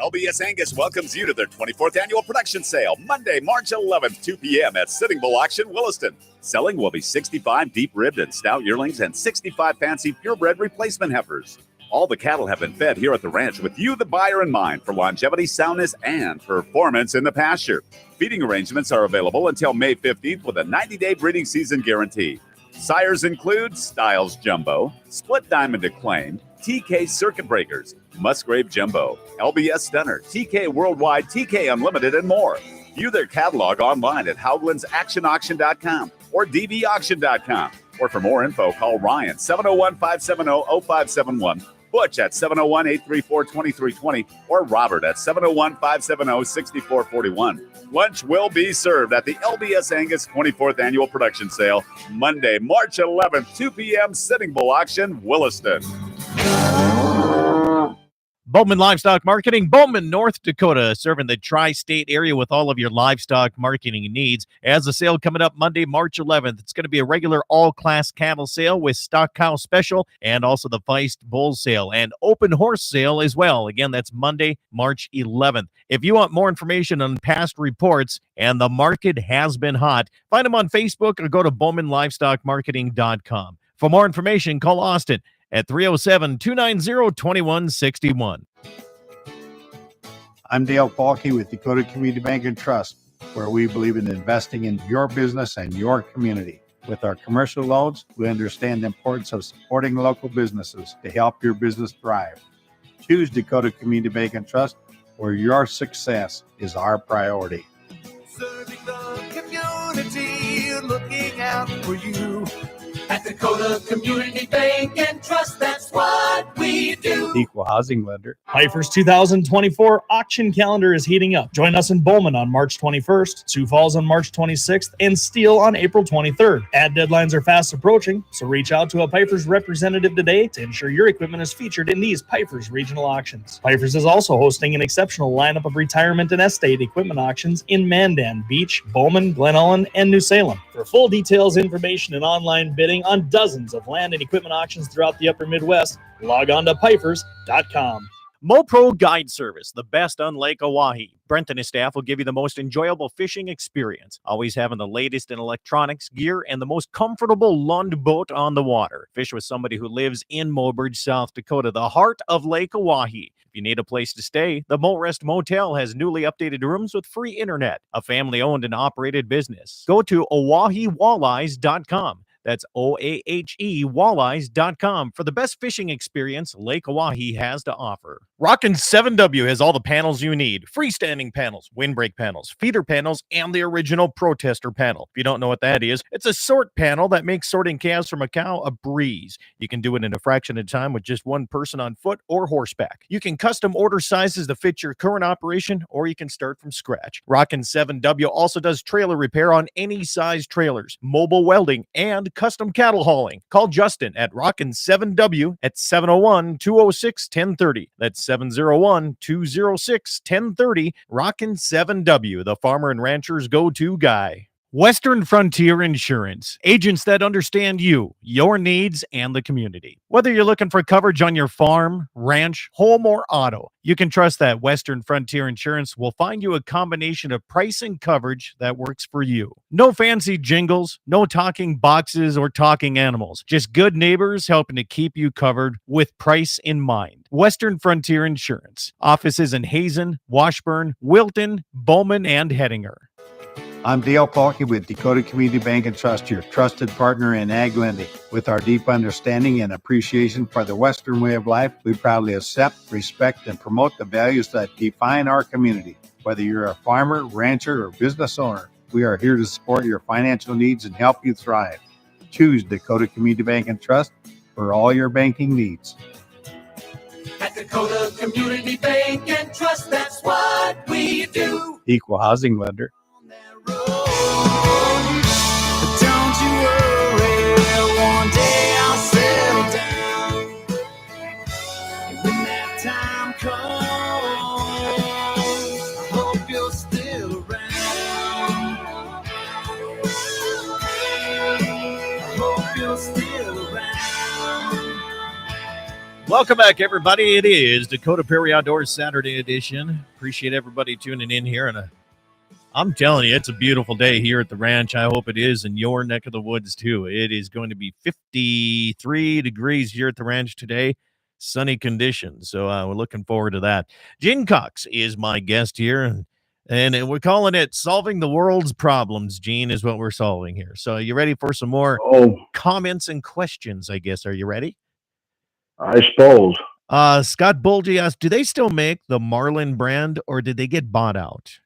LBS Angus welcomes you to their 24th annual production sale, Monday, March 11th, 2 p.m. at Sitting Bull Auction, Williston. Selling will be 65 deep-ribbed and stout yearlings and 65 fancy purebred replacement heifers. All the cattle have been fed here at the ranch with you, the buyer, in mind for longevity, soundness, and performance in the pasture. Feeding arrangements are available until May 15th with a 90-day breeding season guarantee. Sires include Styles Jumbo, Split Diamond Acclaimed, TK Circuit Breakers, Musgrave Jumbo, LBS Stunner, TK Worldwide, TK Unlimited, and more. View their catalog online at HowlandsActionAuction.com or DVAuction.com. Or for more info, call Ryan, 701-570-0571 Butch at 701-834-2320 or Robert at 701-570-6441. Lunch will be served at the LBS Angus 24th Annual Production Sale, Monday, March 11th, 2 p.m., Sitting Bull Auction, Williston. Bowman Livestock Marketing, Bowman, North Dakota, serving the tri-state area with all of your livestock marketing needs. As the sale coming up Monday, March 11th, it's going to be a regular all-class cattle sale with stock cow special and also the Feist bull sale and open horse sale as well. Again, that's Monday, March 11th. If you want more information on past reports and the market has been hot, find them on Facebook or go to BowmanLivestockMarketing.com. For more information, call Austin at 307-290-2161. I'm Dale Falke with Dakota Community Bank and Trust, where we believe in investing in your business and your community. With our commercial loans, we understand the importance of supporting local businesses to help your business thrive. Choose Dakota Community Bank and Trust, where your success is our priority. Serving the community, looking out for you. At Dakota Community Bank and Trust, that's what we do. Equal housing lender. Piper's 2024 auction calendar is heating up. Join us in Bowman on March 21st, Sioux Falls on March 26th, and Steele on April 23rd. Ad deadlines are fast approaching, so reach out to a Piper's representative today to ensure your equipment is featured in these Piper's regional auctions. Piper's is also hosting an exceptional lineup of retirement and estate equipment auctions in Mandan, Beach, Bowman, Glen Ellen, and New Salem. For full details, information, and online bidding on dozens of land and equipment auctions throughout the upper Midwest, log on to pipers.com. MoPro Guide Service, the best on Lake Oahe. Brent and his staff will give you the most enjoyable fishing experience, always having the latest in electronics, gear, and the most comfortable Lund boat on the water. Fish with somebody who lives in Mobridge, South Dakota, the heart of Lake Oahe. If you need a place to stay, the Mo Rest Motel has newly updated rooms with free internet, a family-owned and operated business. Go to OaheWalleyes.com. That's OAHE Walleyes.com for the best fishing experience Lake Oahe has to offer. Rockin' 7W has all the panels you need. Freestanding panels, windbreak panels, feeder panels, and the original protester panel. If you don't know what that is, it's a sort panel that makes sorting calves from a cow a breeze. You can do it in a fraction of time with just one person on foot or horseback. You can custom order sizes to fit your current operation, or you can start from scratch. Rockin' 7W also does trailer repair on any size trailers, mobile welding, and custom cattle hauling. Call Justin at Rockin' 7W at 701-206-1030. That's 701-206-1030. Rockin' 7W, the farmer and rancher's go-to guy. Western Frontier Insurance, agents that understand you, your needs, and the community. Whether you're looking for coverage on your farm, ranch, home, or auto, you can trust that Western Frontier Insurance will find you a combination of price and coverage that works for you. No fancy jingles, no talking boxes or talking animals, just good neighbors helping to keep you covered with price in mind. Western Frontier Insurance. Offices in Hazen, Washburn, Wilton, Bowman, and Hettinger. I'm Dale Falke with Dakota Community Bank and Trust, your trusted partner in ag lending. With our deep understanding and appreciation for the Western way of life, we proudly accept, respect, and promote the values that define our community. Whether you're a farmer, rancher, or business owner, we are here to support your financial needs and help you thrive. Choose Dakota Community Bank and Trust for all your banking needs. At Dakota Community Bank and Trust, that's what we do. Equal housing lender. Don't you worry, one day I'll settle down. And when that time comes, I hope you're still around. I hope you're still around. Welcome back, everybody. It is Dakota Prairie Outdoors Saturday edition. Appreciate everybody tuning in here, and I'm telling you, it's a beautiful day here at the ranch. I hope it is in your neck of the woods, too. It is going to be 53 degrees here at the ranch today. Sunny conditions. So we're looking forward to that. Gene Cox is my guest here, and we're calling it Solving the World's Problems. Gene is what we're solving here. So are you ready for some more comments and questions, I guess? Are you ready? I suppose. Scott Bulgy asked, do they still make the Marlin brand, or did they get bought out?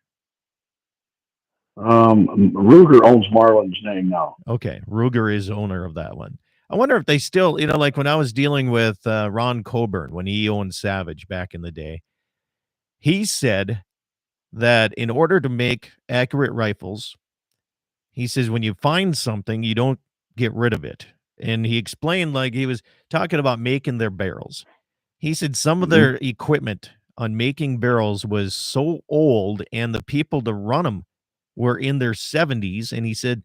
Ruger owns Marlin's name now. Okay, Ruger is owner of that one. I wonder if they still, like when I was dealing with Ron Coburn when he owned Savage back in the day, he said that in order to make accurate rifles, he says when you find something, you don't get rid of it. And he explained, like, he was talking about making their barrels. He said some of Mhm. their equipment on making barrels was so old, and the people to run them were in their 70s. And he said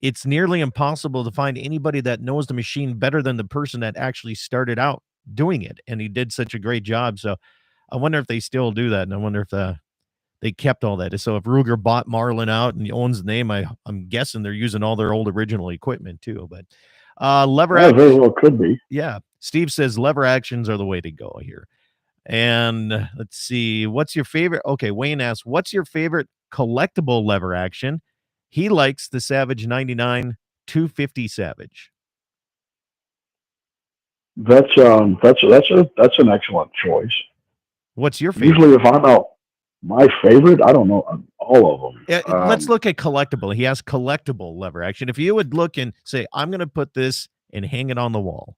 it's nearly impossible to find anybody that knows the machine better than the person that actually started out doing it. And he did such a great job. So I wonder if they still do that. And I wonder if they kept all that. So if Ruger bought Marlin out and he owns the name, I'm guessing they're using all their old original equipment too. But lever Well, it very action, well could be. yeah. Steve says lever actions are the way to go here. And let's see, what's your favorite? Okay, Wayne asks, what's your favorite collectible lever action? He likes the Savage 99 250 Savage. That's an excellent choice. What's your favorite? Usually, if I'm out, my favorite, I don't know, all of them. Let's look at collectible. He has collectible lever action. If you would look and say, I'm going to put this and hang it on the wall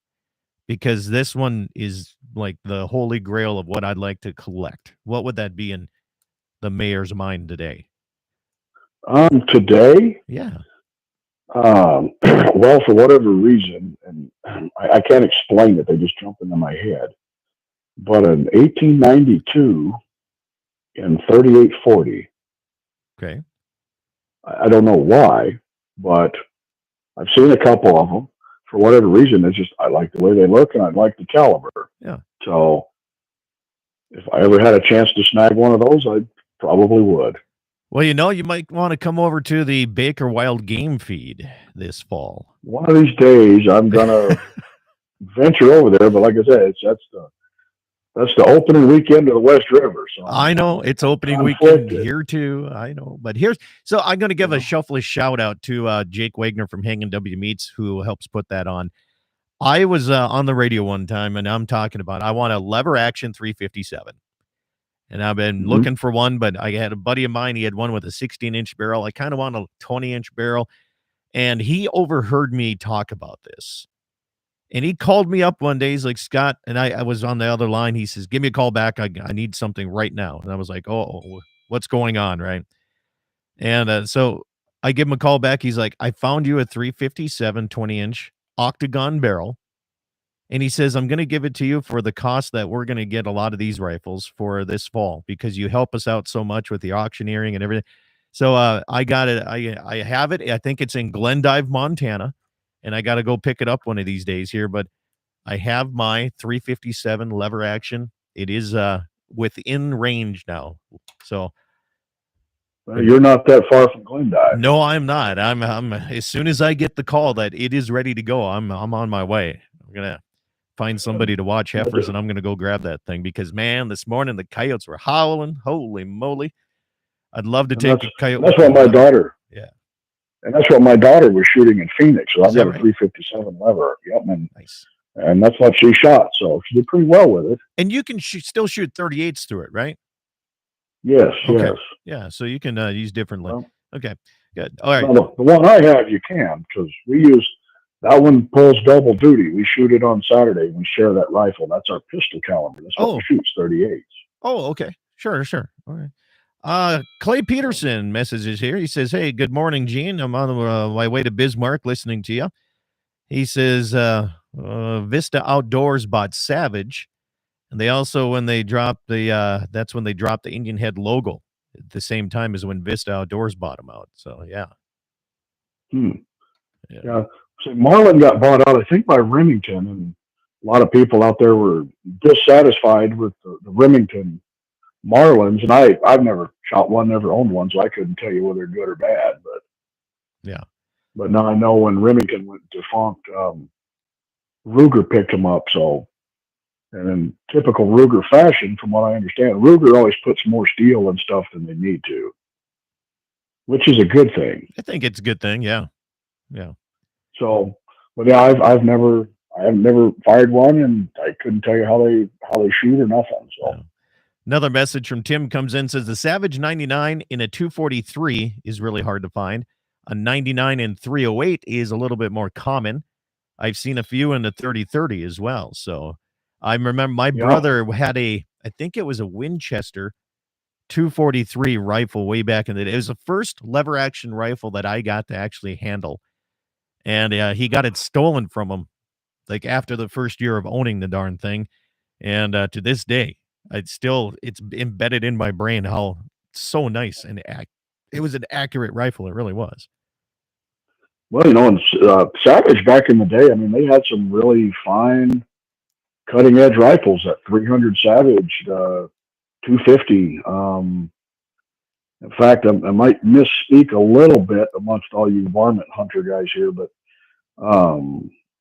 because this one is like the holy grail of what I'd like to collect, what would that be in the mayor's mind today? Today, Yeah. well, for whatever reason, and I can't explain it, they just jump into my head. But an 1892 in 3840, Okay. I don't know why, but I've seen a couple of them. For whatever reason, it's just I like the way they look and I like the caliber. Yeah. So if I ever had a chance to snag one of those, I probably would. Well, you might want to come over to the Baker Wild Game Feed this fall. One of these days, I'm gonna venture over there. But like I said, that's the opening weekend of the West River. So I know it's opening weekend here too. I know, but so I'm going to give a shuffle shout out to Jake Wagner from Hanging W Meats who helps put that on. I was on the radio one time and I'm talking about I want a lever action 357. And I've been looking for one, but I had a buddy of mine. He had one with a 16-inch barrel. I kind of want a 20-inch barrel. And he overheard me talk about this. And he called me up one day. He's like, Scott, and I was on the other line. He says, give me a call back. I need something right now. And I was like, oh, what's going on, right? And so I give him a call back. He's like, I found you a 357 20-inch octagon barrel. And he says, I'm going to give it to you for the cost that we're going to get a lot of these rifles for this fall because you help us out so much with the auctioneering and everything. So I got it. I have it. I think it's in Glendive, Montana. And I got to go pick it up one of these days here. But I have my 357 lever action. It is within range now. So you're not that far from Glendive. No, I'm not. I'm as soon as I get the call that it is ready to go, I'm on my way. I'm gonna find somebody to watch heifers, and I'm gonna go grab that thing because man, this morning the coyotes were howling. Holy moly! I'd love to take a coyote. That's what my daughter. Yeah. And that's what my daughter was shooting in Phoenix. So I've got a 357 lever. Yep. And, nice. And that's what she shot. So she did pretty well with it. And you can still shoot 38s through it, right? Yes. Okay. Yes. Yeah. So you can use different. Okay. Good. All right. Well, the one I have, you can, because we use that one pulls double duty. We shoot it on Saturday. We share that rifle. That's our pistol caliber. That's what we shoots 38s. Oh, okay. Sure. All right. Clay Peterson messages here. He says, hey, good morning, Gene. I'm on my way to Bismarck listening to you. He says, Vista Outdoors bought Savage. And they also, when they dropped that's when they dropped the Indian Head logo at the same time as when Vista Outdoors bought them out. So, yeah. Yeah. So Marlin got bought out, I think, by Remington. And a lot of people out there were dissatisfied with the Remington Marlins, and I've never shot one, never owned one, so I couldn't tell you whether they're good or bad. But yeah, but now I know when Remington went defunct, Ruger picked them up. So, and in typical Ruger fashion, from what I understand, Ruger always puts more steel and stuff than they need to, which is a good thing. I think it's a good thing. Yeah. So, but yeah, I haven't never fired one, and I couldn't tell you how they shoot or nothing. So. Yeah. Another message from Tim comes in, says the Savage 99 in a 243 is really hard to find. A 99 in 308 is a little bit more common. I've seen a few in the 30-30 as well. So I remember my Yeah. brother had I think it was a Winchester 243 rifle way back in the day. It was the first lever action rifle that I got to actually handle. And he got it stolen from him like after the first year of owning the darn thing. And to this day, it's embedded in my brain how so nice and it was an accurate rifle. It really was. Well, and Savage back in the day, I mean, they had some really fine cutting edge rifles. That 300 Savage, 250. In fact, I might misspeak a little bit amongst all you varmint hunter guys here, but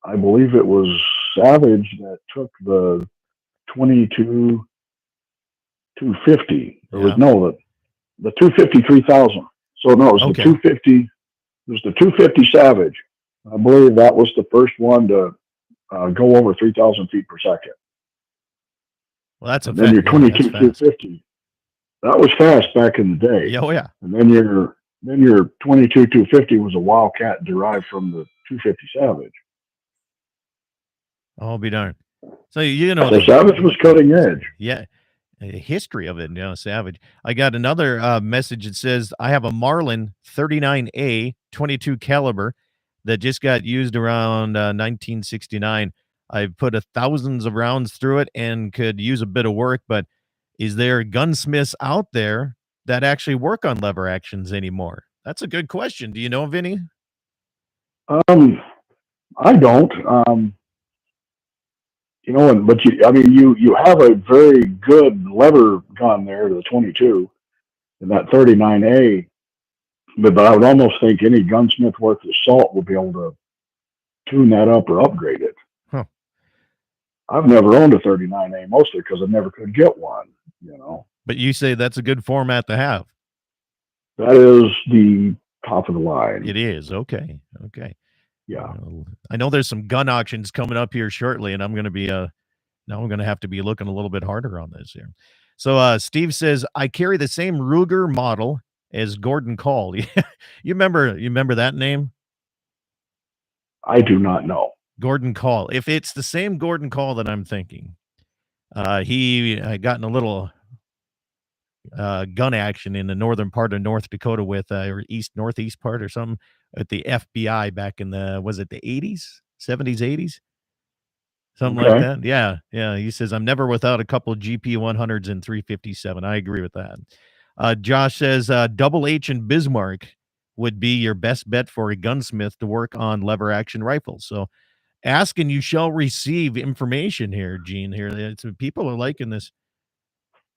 I believe it was Savage that took the 22 250. It was the 250 3000. So no, it was the 250. It was the 250 Savage. I believe that was the first one to go over 3,000 feet per second. Well, that's then your 22 250. That was fast back in the day. Oh yeah. And then your 22 250 was a Wildcat derived from the 250 Savage. I'll be darned. So so Savage was cutting edge. Yeah. History of it, Savage. I got another message that says I have a Marlin 39A 22 caliber that just got used around 1969. I put thousands of rounds through it and could use a bit of work, but is there gunsmiths out there that actually work on lever actions anymore? That's a good question. Do you know, Vinny? I don't. But you have a very good lever gun there, the 22, and that 39A. But I would almost think any gunsmith worth his salt would be able to tune that up or upgrade it. Huh. I've never owned a 39A, mostly because I never could get one. But you say that's a good format to have. That is the top of the line. It is. Okay. Yeah. I know there's some gun auctions coming up here shortly, and I'm going to be now I'm going to have to be looking a little bit harder on this here. So Steve says, I carry the same Ruger model as Gordon Call. you remember that name? I do not know. Gordon Call. If it's the same Gordon Call that I'm thinking, he got in a little gun action in the northern part of North Dakota with or northeast part or something at the FBI back in was it the 80s, 70s, 80s? Something like that. Yeah. He says, I'm never without a couple of GP 100s and 357. I agree with that. Josh says, Double H and Bismarck would be your best bet for a gunsmith to work on lever action rifles. So ask and you shall receive information here, Gene. Here, people are liking this.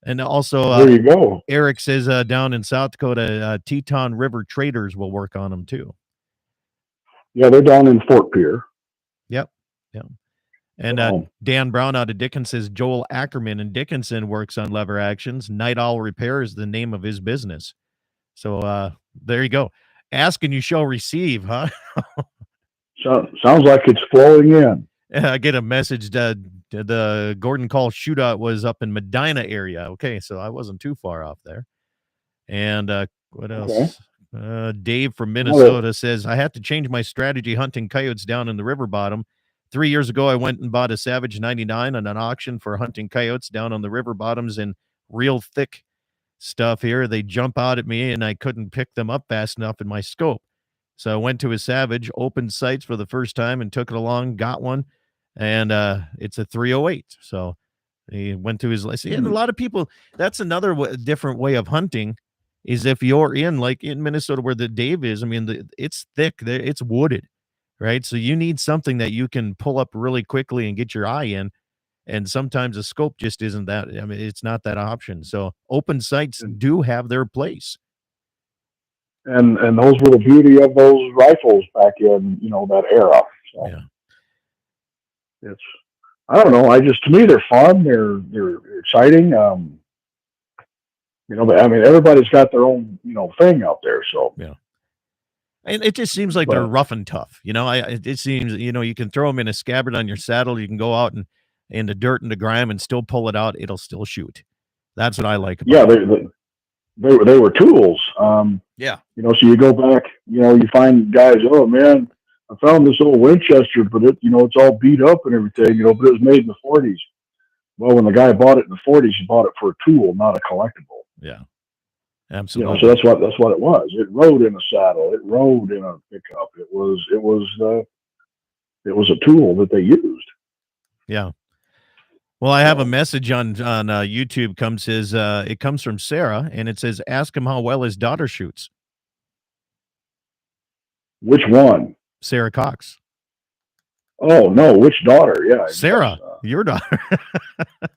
And also, there you go. Eric says down in South Dakota, Teton River Traders will work on them too. Yeah, they're down in Fort Pierre. Yep. And Dan Brown out of Dickinson says Joel Ackerman in Dickinson works on lever actions. Night Owl Repair is the name of his business. So there you go. Ask and you shall receive, huh? Sounds like it's flowing in. I get a message that the Gordon Call shootout was up in Medina area. Okay, so I wasn't too far off there. And what else? Okay. Dave from Minnesota says, I have to change my strategy hunting coyotes down in the river bottom. 3 years ago, I went and bought a Savage 99 on an auction for hunting coyotes down on the river bottoms in real thick stuff here. They jump out at me and I couldn't pick them up fast enough in my scope. So I went to a Savage, opened sights for the first time and took it along, got one. And it's a 308. So he went to his list. And a lot of people, that's another different way of hunting is if you're like in Minnesota where the Dave is, I mean, it's thick, it's wooded, right? So you need something that you can pull up really quickly and get your eye in. And sometimes a scope just isn't that. I mean, it's not that option. So open sights do have their place. And those were the beauty of those rifles back in, that era. So. Yeah. I don't know. To me, they're fun. They're exciting. Everybody's got their own, thing out there. So yeah. And it just seems like they're rough and tough. It seems, you can throw them in a scabbard on your saddle. You can go out and in the dirt and the grime and still pull it out. It'll still shoot. That's what I like about it. They were tools. Yeah. So you go back, you find guys, oh man, found this old Winchester, but it's all beat up and everything, but it was made in the 40s. Well, when the guy bought it in the 40s, he bought it for a tool, not a collectible. Yeah, So absolutely. that's what it was. It rode in a saddle. It rode in a pickup. It was a tool that they used. Yeah. Well, I have a message on YouTube. It comes from Sarah, and it says, "Ask him how well his daughter shoots." Which one? Sarah Cox. Oh no, which daughter? Yeah, Sarah, your daughter.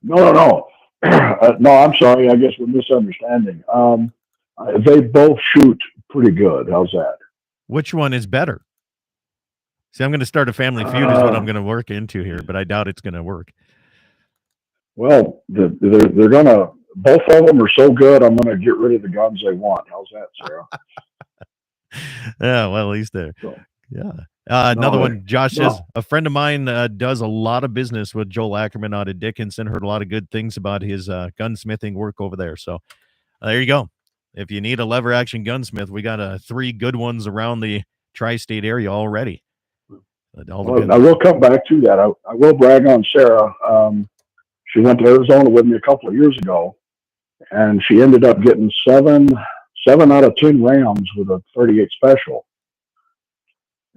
No. No, I'm sorry. I guess we're misunderstanding. They both shoot pretty good. How's that? Which one is better? See, I'm going to start a family feud is what I'm going to work into here, but I doubt it's going to work. Well, they're gonna. Both of them are so good. I'm gonna get rid of the guns they want. How's that, Sarah? Yeah, well, at least there. So, yeah. Another one, Josh says, a friend of mine does a lot of business with Joel Ackerman out of Dickinson. Heard a lot of good things about his gunsmithing work over there. So there you go. If you need a lever action gunsmith, we got 3 good ones around the tri-state area already. I will come back to that. I will brag on Sarah. She went to Arizona with me a couple of years ago, and she ended up getting 7 out of 10 rounds with a 38 special.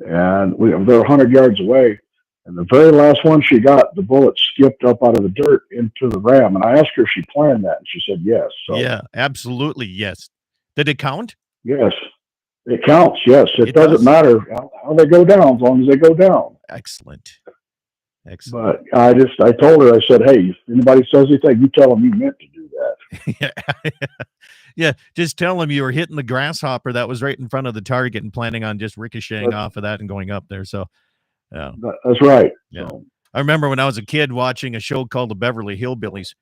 And they're 100 yards away. And the very last one she got, the bullet skipped up out of the dirt into the ram. And I asked her if she planned that, and she said yes. So, yeah, absolutely, yes. Did it count? Yes, it counts. Yes, it does? doesn't matter how they go down as long as they go down. Excellent. But I told her, I said, hey, if anybody says anything, you tell them you meant to do that. Yeah, just tell them you were hitting the grasshopper that was right in front of the target and planning on just ricocheting off of that and going up there. So, yeah. That's right. Yeah. So. I remember when I was a kid watching a show called The Beverly Hillbillies.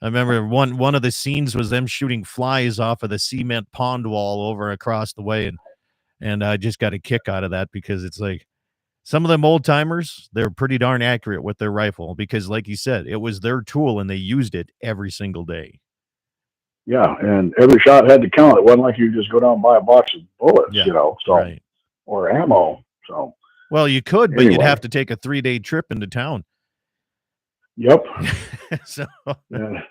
I remember one of the scenes was them shooting flies off of the cement pond wall over across the way. And I just got a kick out of that because it's like some of them old timers, they're pretty darn accurate with their rifle because, like you said, it was their tool and they used it every single day. Yeah, and every shot had to count. It wasn't like you just go down and buy a box of bullets, right. Or ammo. So, well, you could, but you'd have to take a 3-day trip into town. Yep. So, like I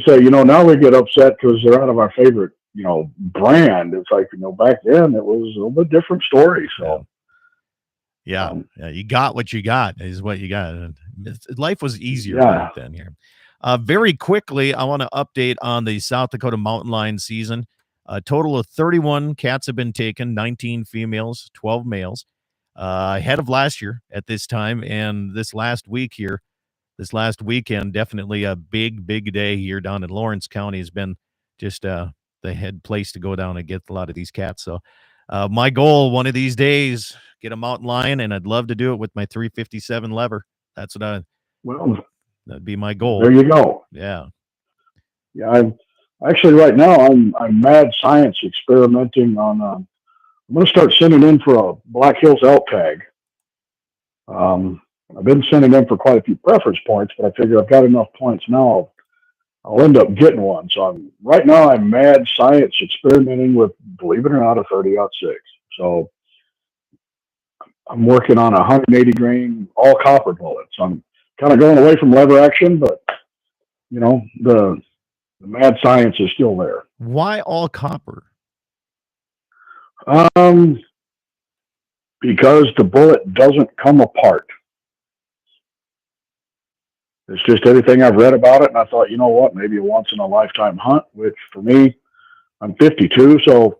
say, now we get upset because they're out of our favorite, brand. It's like, back then it was a little bit different story. So, yeah, you got what you got is what you got. Life was easier back then here. Very quickly, I want to update on the South Dakota mountain lion season. A total of 31 cats have been taken, 19 females, 12 males, ahead of last year at this time. And this last weekend, definitely a big, big day here down in Lawrence County has been just the head place to go down and get a lot of these cats. So my goal one of these days, get a mountain lion, and I'd love to do it with my 357 lever. That's what that'd be my goal. There you go. Yeah. Yeah. I'm actually right now I'm mad science experimenting on, I'm going to start sending in for a Black Hills elk tag. I've been sending in for quite a few preference points, but I figure I've got enough points now. I'll end up getting one. So right now I'm mad science experimenting with, believe it or not, a 30-06. So I'm working on 180 grain all copper bullets. I'm kind of going away from lever action, but the mad science is still there. Why all copper? Because the bullet doesn't come apart. It's just everything I've read about it, and I thought, maybe a once in a lifetime hunt. Which for me, I'm 52, so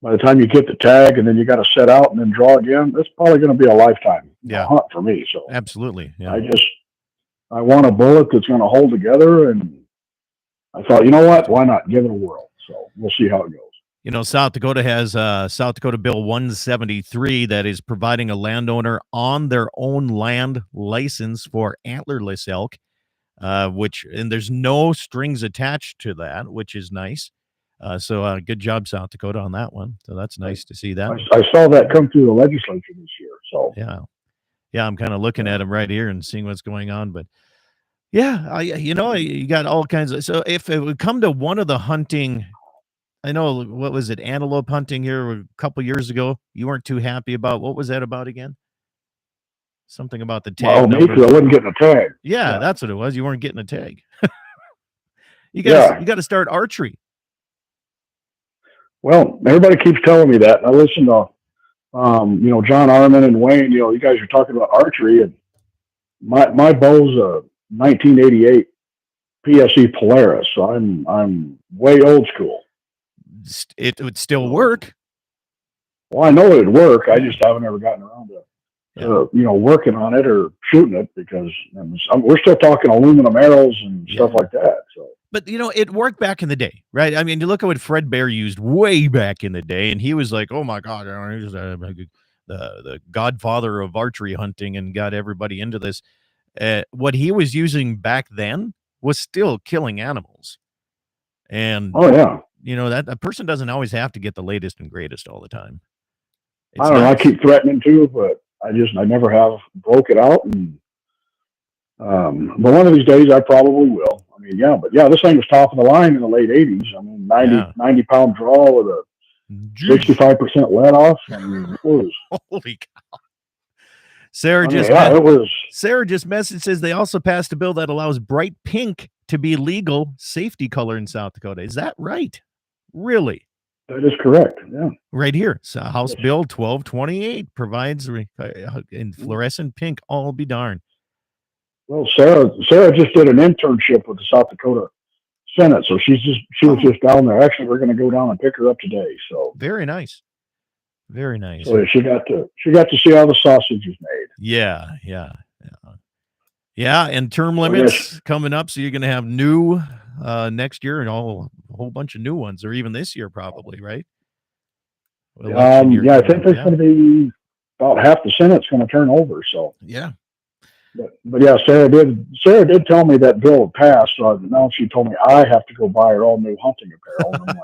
by the time you get the tag and then you got to set out and then draw again, it's probably going to be a lifetime hunt for me. So absolutely, yeah. I want a bullet that's going to hold together, and I thought, why not give it a whirl? So we'll see how it goes. South Dakota has South Dakota Bill 173 that is providing a landowner on their own land license for antlerless elk, and there's no strings attached to that, which is nice. So good job, South Dakota, on that one. So that's nice to see that. I saw that come through the legislature this year. So yeah, I'm kind of looking at them right here and seeing what's going on. But yeah, you got all kinds of. So if it would come to one of the hunting I know, what was it, antelope hunting here a couple years ago? You weren't too happy about. What was that about again? Something about the tag me, numbers. because I wasn't getting a tag. Yeah, that's what it was. You weren't getting a tag. You Yeah. got to start archery. Well, everybody keeps telling me that. I listen to, John Arman and Wayne. You guys are talking about archery, and my bow's a 1988 PSE Polaris, so I'm way old school. It would still work. Well, I know it'd work. I just haven't ever gotten around to working on it or shooting it, because we're still talking aluminum arrows and stuff like that. So. But, it worked back in the day, right? I mean, you look at what Fred Bear used way back in the day, and he was like, oh, my God, he's the godfather of archery hunting and got everybody into this. What he was using back then was still killing animals. And, that a person doesn't always have to get the latest and greatest all the time. I don't know. I keep threatening to, but I never have broke it out. And but one of these days I probably will. I mean, this thing was top of the line in the late 80s. I mean, 90 pound draw with a 65% let off. I mean, it was holy cow. Sarah just messaged, says they also passed a bill that allows bright pink to be legal safety color in South Dakota. Is that right? Really? That is correct. Yeah. Right here. So House Bill 1228 provides in fluorescent pink. I'll be darned. Well, Sarah just did an internship with the South Dakota Senate, so she was just down there. Actually, we're going to go down and pick her up today. So very nice, very nice. So she got to see how the sausage is made. Yeah. And term limits coming up, so you're going to have new next year and a whole bunch of new ones, or even this year probably, right? I think there's going to be about half the Senate's going to turn over. So yeah. But yeah, Sarah did tell me that bill had passed, so now she told me I have to go buy her all new hunting apparel. And I'm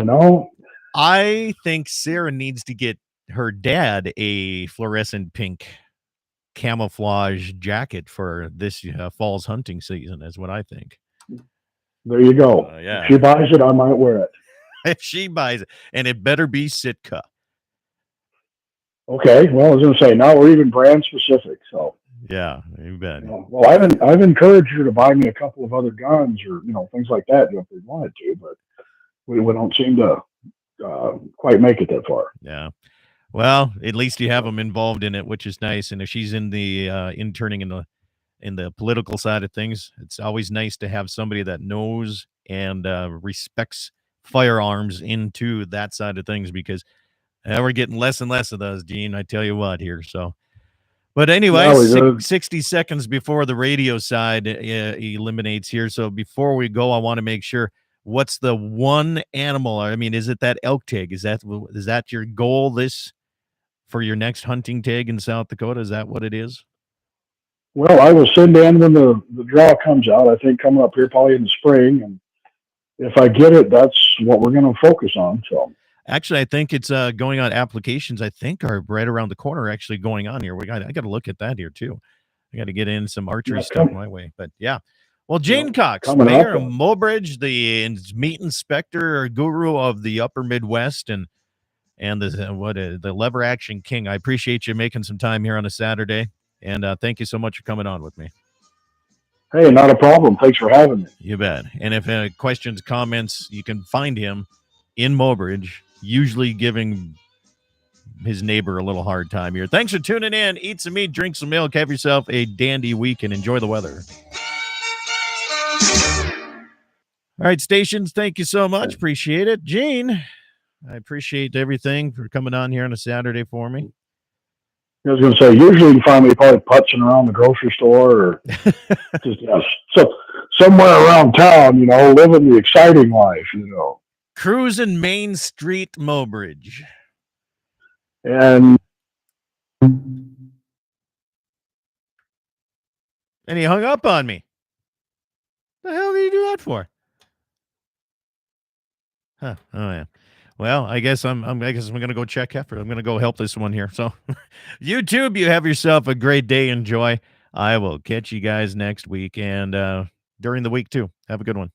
like, I think Sarah needs to get her dad a fluorescent pink camouflage jacket for this fall's hunting season, is what I think. There you go. If she buys it, I might wear it. If she buys it, and it better be Sitka. Okay, well, I was going to say, now we're even brand specific, so. Yeah, you bet. Well, I've encouraged her to buy me a couple of other guns or, things like that if they wanted to, but we don't seem to quite make it that far. Yeah. Well, at least you have them involved in it, which is nice. And if she's in the interning in the political side of things, it's always nice to have somebody that knows and respects firearms into that side of things, because we're getting less and less of those, Gene. I tell you what here. So, but anyway, 60 seconds before the radio side eliminates here. So before we go, I want to make sure, what's the one animal? I mean, is it that elk tag? Is that your goal for your next hunting tag in South Dakota? Is that what it is? Well, I will send in when the draw comes out. I think coming up here probably in the spring, and if I get it, that's what we're going to focus on. So. Actually, I think it's going on. Applications, I think, are right around the corner actually going on here. I got to look at that here too. I got to get in some archery stuff my way. But yeah. Well, Gene Cox, Mayor of Mobridge, the meat inspector or guru of the upper Midwest, and the lever action king. I appreciate you making some time here on a Saturday, and thank you so much for coming on with me. Hey, not a problem. Thanks for having me. You bet. And if questions, comments, you can find him in Mobridge, usually giving his neighbor a little hard time here. Thanks for tuning in. Eat some meat, drink some milk, have yourself a dandy week, and enjoy the weather. All right, stations, thank you so much. Appreciate it. Gene, I appreciate everything for coming on here on a Saturday for me. I was going to say, usually you find me probably putzing around the grocery store or just somewhere around town, living the exciting life, Cruising Main Street, Mobridge. And he hung up on me. The hell did you do that for? Huh. Oh yeah. Well, I guess I'm going to go check Heifer. I'm going to go help this one here. So, YouTube, you have yourself a great day. Enjoy. I will catch you guys next week and during the week too. Have a good one.